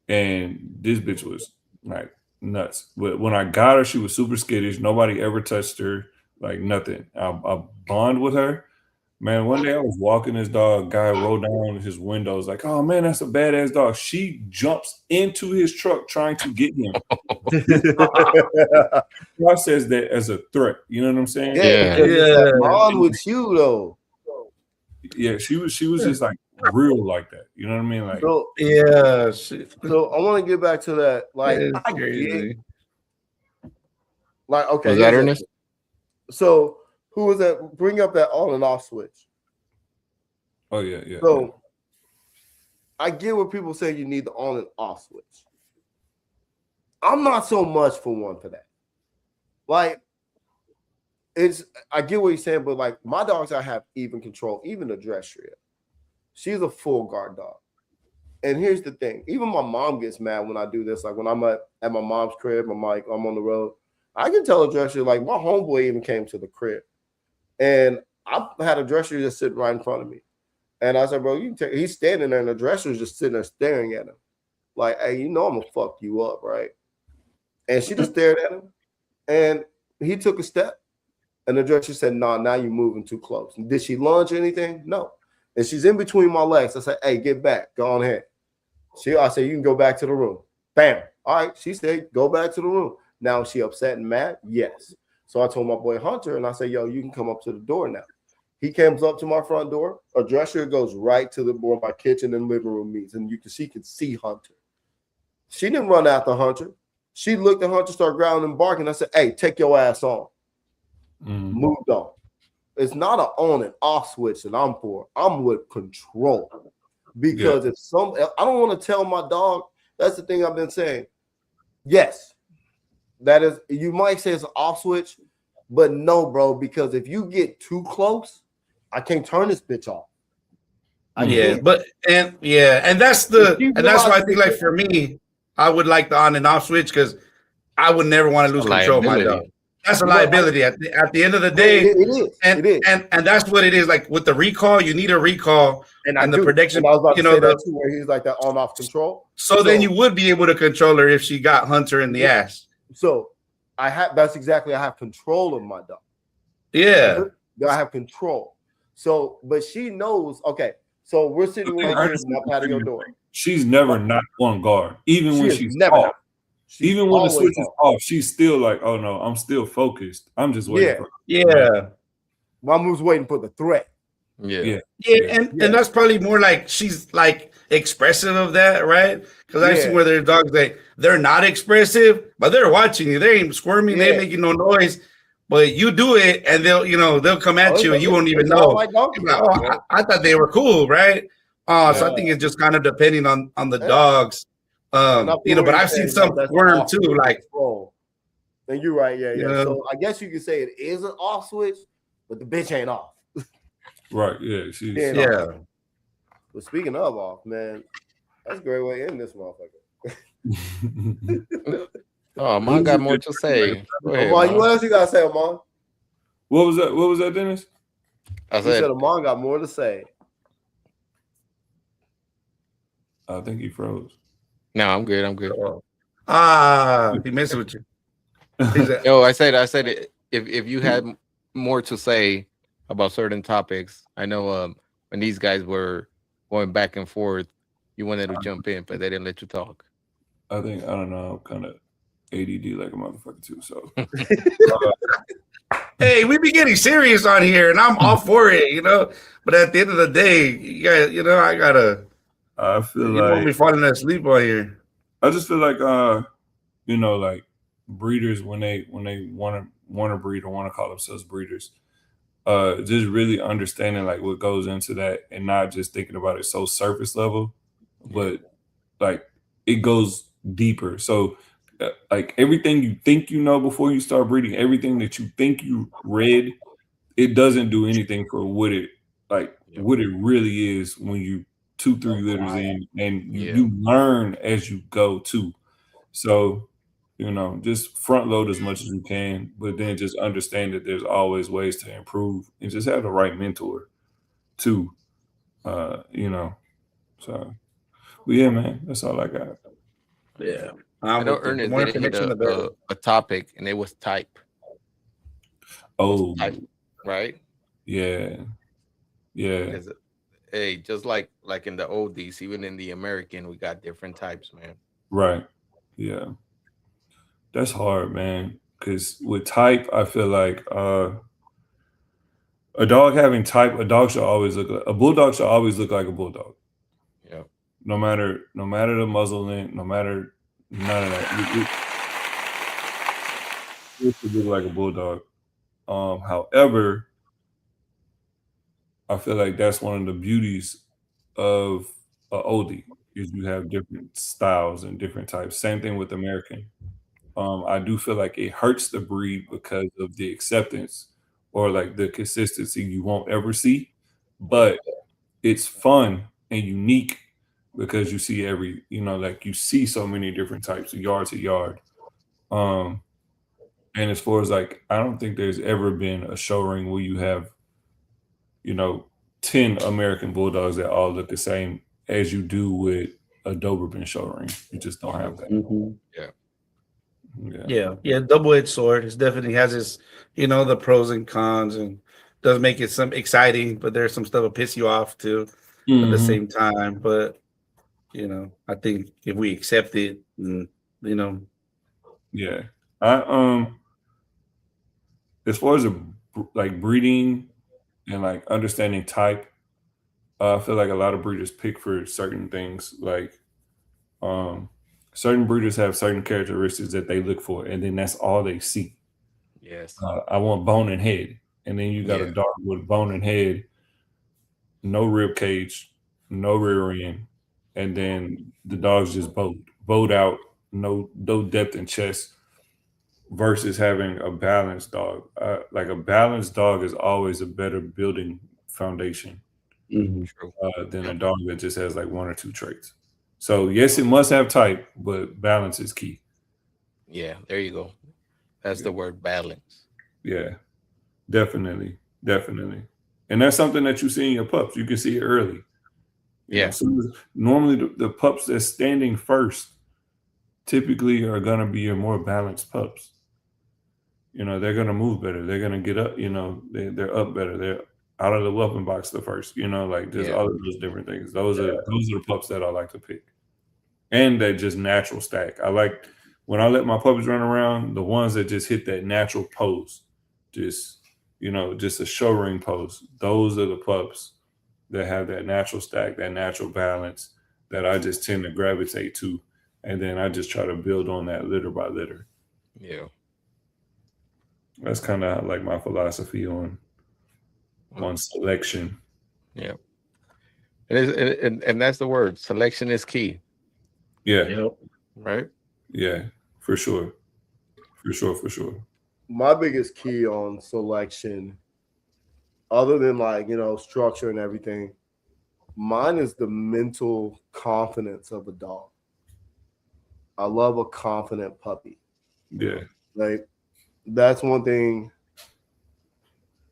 And this bitch was like nuts. But when I got her, she was super skittish. Nobody ever touched her, like nothing. I bond with her. Man, one day I was walking this dog, guy rolled down his windows, like, oh man, that's a badass dog. She jumps into his truck trying to get him. Process that as a threat. You know what I'm saying? Yeah. Bond with you though. Yeah, she was just like real like that. You know what I mean? Like, so, So I want to get back to that. Like, I get, like, okay, was that Ernest? So who was that? Bring up that on and off switch. Oh yeah. So I get what people say you need the on and off switch. I'm not so much for one for that. Like, I get what you're saying, but like my dogs, I have even control, even the dress strip. She's a full guard dog. And here's the thing: even my mom gets mad when I do this. Like when I'm at my mom's crib, I'm on the road. I can tell a dresser, like my homeboy even came to the crib, and I had a dresser just sitting right in front of me, and I said, "Bro, you can take." He's standing there, and the dresser's just sitting there staring at him, like, "Hey, you know I'm gonna fuck you up, right?" And she just stared at him, and he took a step, and the dresser said, "Nah, now you're moving too close." Did she lunge or anything? No. And she's in between my legs. I said, "Hey, get back, go on ahead." I said, "You can go back to the room." Bam. All right. She said, "Go back to the room." Now, is she upset and mad? Yes. So I told my boy Hunter, and I said, "Yo, you can come up to the door now." He comes up to my front door. A dresser goes right to where my kitchen and living room meets, and she can see Hunter. She didn't run after Hunter. She looked at Hunter, started growling and barking. I said, "Hey, take your ass on." Moved on. It's not an on and off switch that I'm for. I'm with control. Because if I don't want to tell my dog, that's the thing I've been saying. Yes, that is, you might say it's an off switch, but no, bro, because if you get too close, I can't turn this bitch off. And that's why I think, like, for me, I would like the on and off switch because I would never want to lose control of my dog. That's a liability at the end of the day. It is. And that's what it is. Like with the recall, you need a recall and the protection. And I was about to say that too, where he's like that on off control. So then you would be able to control her if she got Hunter in the ass. So I have control of my dog. Yeah. I have control. So, but she knows, okay. So we're sitting right here in my patio door. She's never not on guard, even when she's off. Even when the switch is off, she's still like, "Oh no, I'm still focused. I'm just waiting for her." Yeah. Mama's waiting for the threat. And that's probably more like she's like expressive of that, right? Because I've seen where their dogs they're not expressive, but they're watching you. They ain't squirming, they ain't making no noise. But you do it, and they'll come at you, and you won't even know. Like, I thought they were cool, right? So I think it's just kind of depending on the dogs. But I've seen some squirm too, like. And you're right, So I guess you could say it is an off switch, but the bitch ain't off. Right? Yeah, she's But speaking of off, man, that's a great way to end this motherfucker. Oh, Amon got more to say. Amon, what else you gotta say, Amon? What was that, Dennis? I said Amon got more to say. I think he froze. No, I'm good. He messing with you. Yo, I said if you had more to say about certain topics, I know when these guys were going back and forth, you wanted to jump in, but they didn't let you talk. I don't know, I'm kind of ADD like a motherfucker too. So, hey, we be getting serious on here, and I'm all for it, But at the end of the day, you guys, I gotta. I feel you won't be falling asleep on here. I just feel like like breeders when they want to breed or want to call themselves breeders, just really understanding like what goes into that and not just thinking about it so surface level, but like it goes deeper. So like everything you think you know before you start breeding, everything that you think you read, it doesn't do anything for what it really is when you 2-3 litters in, and you learn as you go too. So just front load as much as you can, but then just understand that there's always ways to improve and just have the right mentor too. So, but yeah, man, that's all I got. Yeah. I know Ernest didn't hit a topic, and it was type. Oh, type, right? Yeah. Hey, just like in the oldies, even in the American, we got different types, man. Right. Yeah. That's hard, man. Because with type, I feel like a dog having type, a bulldog should always look like a bulldog. Yeah. No matter the muzzle length, no matter none of that. It should look like a bulldog. However, I feel like that's one of the beauties of an oldie is you have different styles and different types. Same thing with American. I do feel like it hurts the breed because of the acceptance or like the consistency you won't ever see, but it's fun and unique because you see like you see so many different types of yard to yard. And as far as like, I don't think there's ever been a show ring where you have, 10 American Bulldogs that all look the same as you do with a Doberman show ring. You just don't have that. Yeah. Double-edged sword. It definitely has its, the pros and cons, and does make it some exciting, but there's some stuff that piss you off too at the same time. But I think if we accept it, Yeah. I as far as like breeding and like understanding type, I feel like a lot of breeders pick for certain things. Like certain breeders have certain characteristics that they look for, and then that's all they see. Yes. I want bone and head, and then you got a dog with bone and head, no rib cage, no rear end, and then the dog's just bowed out, no depth in chest. Versus having a balanced dog, like a balanced dog is always a better building foundation True. than a dog that just has like one or two traits. So yes, it must have type, but balance is key. Yeah, there you go. That's the word, balance. Yeah, definitely. And that's something that you see in your pups. You can see it early. So normally the pups that's standing first typically are going to be your more balanced pups. They're going to move better. They're going to get up, they're up better. They're out of the weapon box the first, like there's all of those different things. Those are the pups that I like to pick. And that just natural stack. I like when I let my puppies run around, the ones that just hit that natural pose, just a show ring pose. Those are the pups that have that natural stack, that natural balance that I just tend to gravitate to. And then I just try to build on that litter by litter. Yeah. That's kind of like my philosophy on selection. Yeah. And that's the word. Selection is key. Yeah. Right? Yeah, for sure. For sure. My biggest key on selection, other than like, structure and everything, mine is the mental confidence of a dog. I love a confident puppy. Yeah. Like, that's one thing.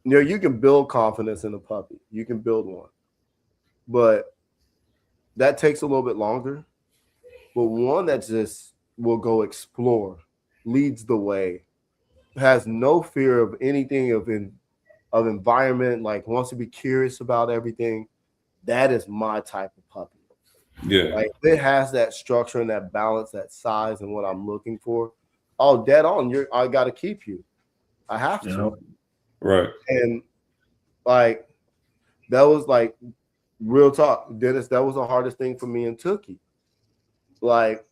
You can build confidence in a puppy. You can build one. But that takes a little bit longer. But one that just will go explore, leads the way, has no fear of anything of environment, like wants to be curious about everything. That is my type of puppy. Yeah. Like it has that structure and that balance, that size, and what I'm looking for. Oh, dead on. I got to keep you. I have to. Right. And like that was like real talk, Dennis. That was the hardest thing for me in Tookie. Like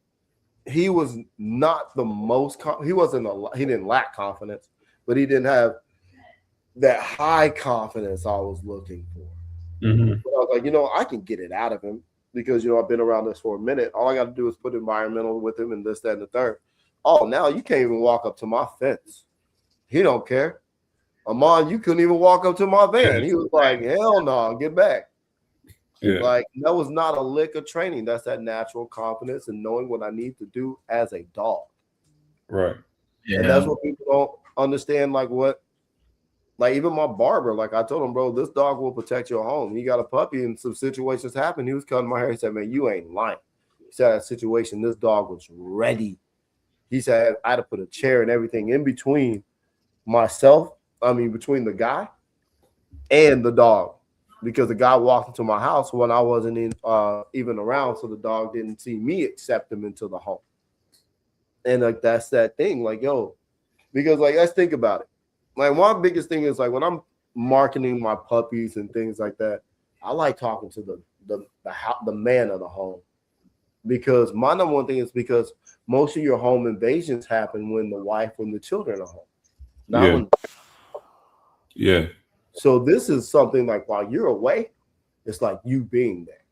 he was not the most. He didn't lack confidence, but he didn't have that high confidence I was looking for. Mm-hmm. But I was like, I can get it out of him because I've been around this for a minute. All I got to do is put environmental with him and this, that, and the third. Oh, now you can't even walk up to my fence. He don't care. Amon, you couldn't even walk up to my van. He was like, hell no, get back. Yeah. Like that was not a lick of training. That's that natural confidence and knowing what I need to do as a dog. Right. Yeah. And that's what people don't understand. Like even my barber, like I told him, bro, this dog will protect your home. He got a puppy and some situations happen. He was cutting my hair. He said, man, you ain't lying. He said that situation, this dog was ready. He said I had to put a chair and everything in between between the guy and the dog, because the guy walked into my house when I wasn't even around, so the dog didn't see me accept him into the home. And like that's that thing, like because like let's think about it. Like one biggest thing is like when I'm marketing my puppies and things like that, I like talking to the man of the home, because my number one thing is because most of your home invasions happen when the wife and the children are home. Yeah. So this is something like while you're away, it's like you being there.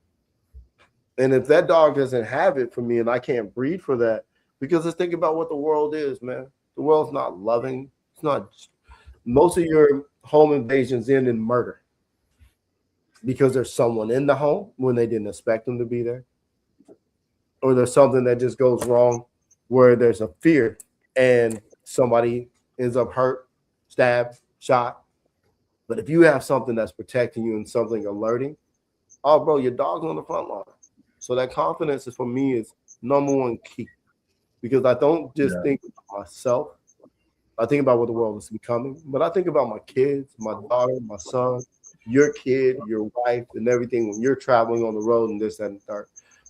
And if that dog doesn't have it for me and I can't breed for that, because let's think about what the world is, man. The world's not loving. It's not. Most of your home invasions end in murder because there's someone in the home when they didn't expect them to be there. or there's something that just goes wrong where there's a fear and somebody ends up hurt, stabbed, shot. But if you have something that's protecting you and something alerting, oh, bro, your dog's on the front line. So that confidence is, for me, is number one key, because I don't just think about myself. I think about what the world is becoming, but I think about my kids, my daughter, my son, your kid, your wife, and everything when you're traveling on the road and this, that, and the third.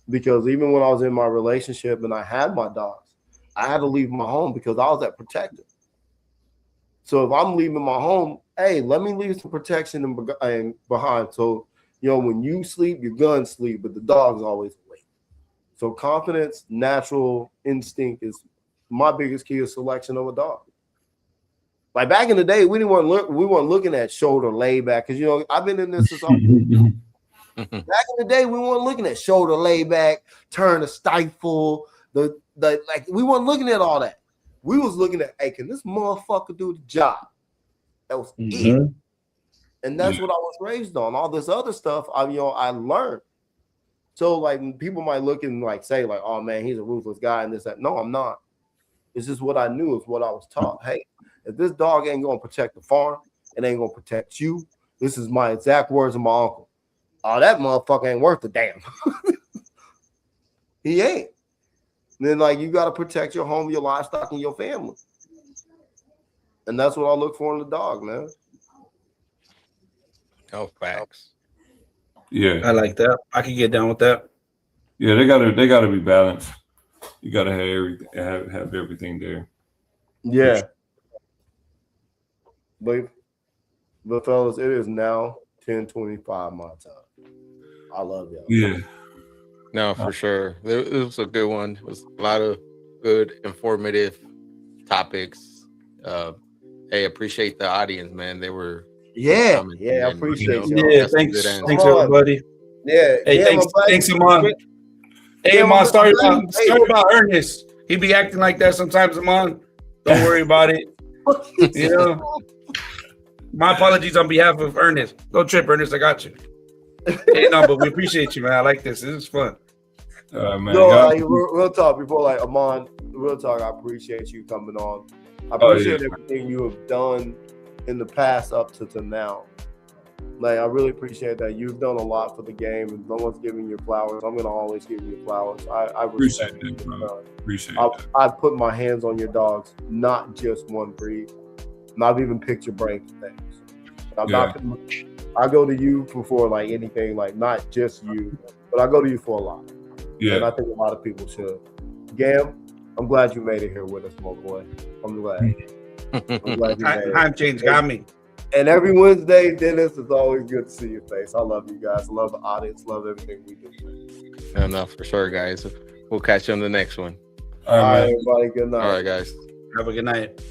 Because even when I was in my relationship and I had my dogs, I had to leave my home because I was that protector. So if I'm leaving my home, hey, let me leave some protection and behind. So, when you sleep, your guns sleep, but the dog's always awake. So confidence, natural instinct is my biggest key of selection of a dog. Like back in the day, we weren't looking at shoulder layback, because I've been in this since back in the day, we weren't looking at shoulder layback, turn to stifle, the like we weren't looking at all that. We was looking at, hey, can this motherfucker do the job? That was it. And that's what I was raised on. All this other stuff, I learned. So like people might look and like say like, oh man, he's a ruthless guy and this, that. No, I'm not. It's just what I knew, is what I was taught. Hey, if this dog ain't gonna protect the farm, it ain't gonna protect you. This is my exact words of my uncle. Oh, that motherfucker ain't worth a damn. He ain't. And then like you gotta protect your home, your livestock, and your family. And that's what I look for in the dog, man. Oh, facts. Yeah, I like that. I can get down with that. yeah. They gotta be balanced. You gotta have everything there. Yeah. But fellas, it is now 10:25 my time. I love y'all. Yeah. No, for sure. It was a good one. It was a lot of good, informative topics. Hey, appreciate the audience, man. They were Yeah, coming, I and, appreciate you. Yeah, that's a thanks. good answer. Thanks everybody. Yeah. Hey, thanks, Amon. Hey, Amon, sorry about Ernest. He be acting like that sometimes, Amon. Don't worry about it. My apologies on behalf of Ernest. Don't trip, Ernest. I got you. Hey, no, but we appreciate you, man. I like this. This is fun. Man, No, real talk before like Amon, real talk. I appreciate you coming on. I appreciate everything you have done in the past up to now. Like I really appreciate that. You've done a lot for the game, and no one's giving you flowers. I'm gonna always give you flowers. I appreciate that, bro. Appreciate that. I've put my hands on your dogs, not just one breed. And I've even picked your brain for things. I go to you for like anything, like not just you, but I go to you for a lot. Yeah. And I think a lot of people should. Gam, I'm glad you made it here with us, my boy. I'm glad. I'm glad you made it. Time change got me. And every Wednesday, Dennis, it's always good to see your face. I love you guys. I love the audience. Love everything we do. No, for sure, guys. We'll catch you on the next one. All right, everybody. Good night. All right, guys. Have a good night.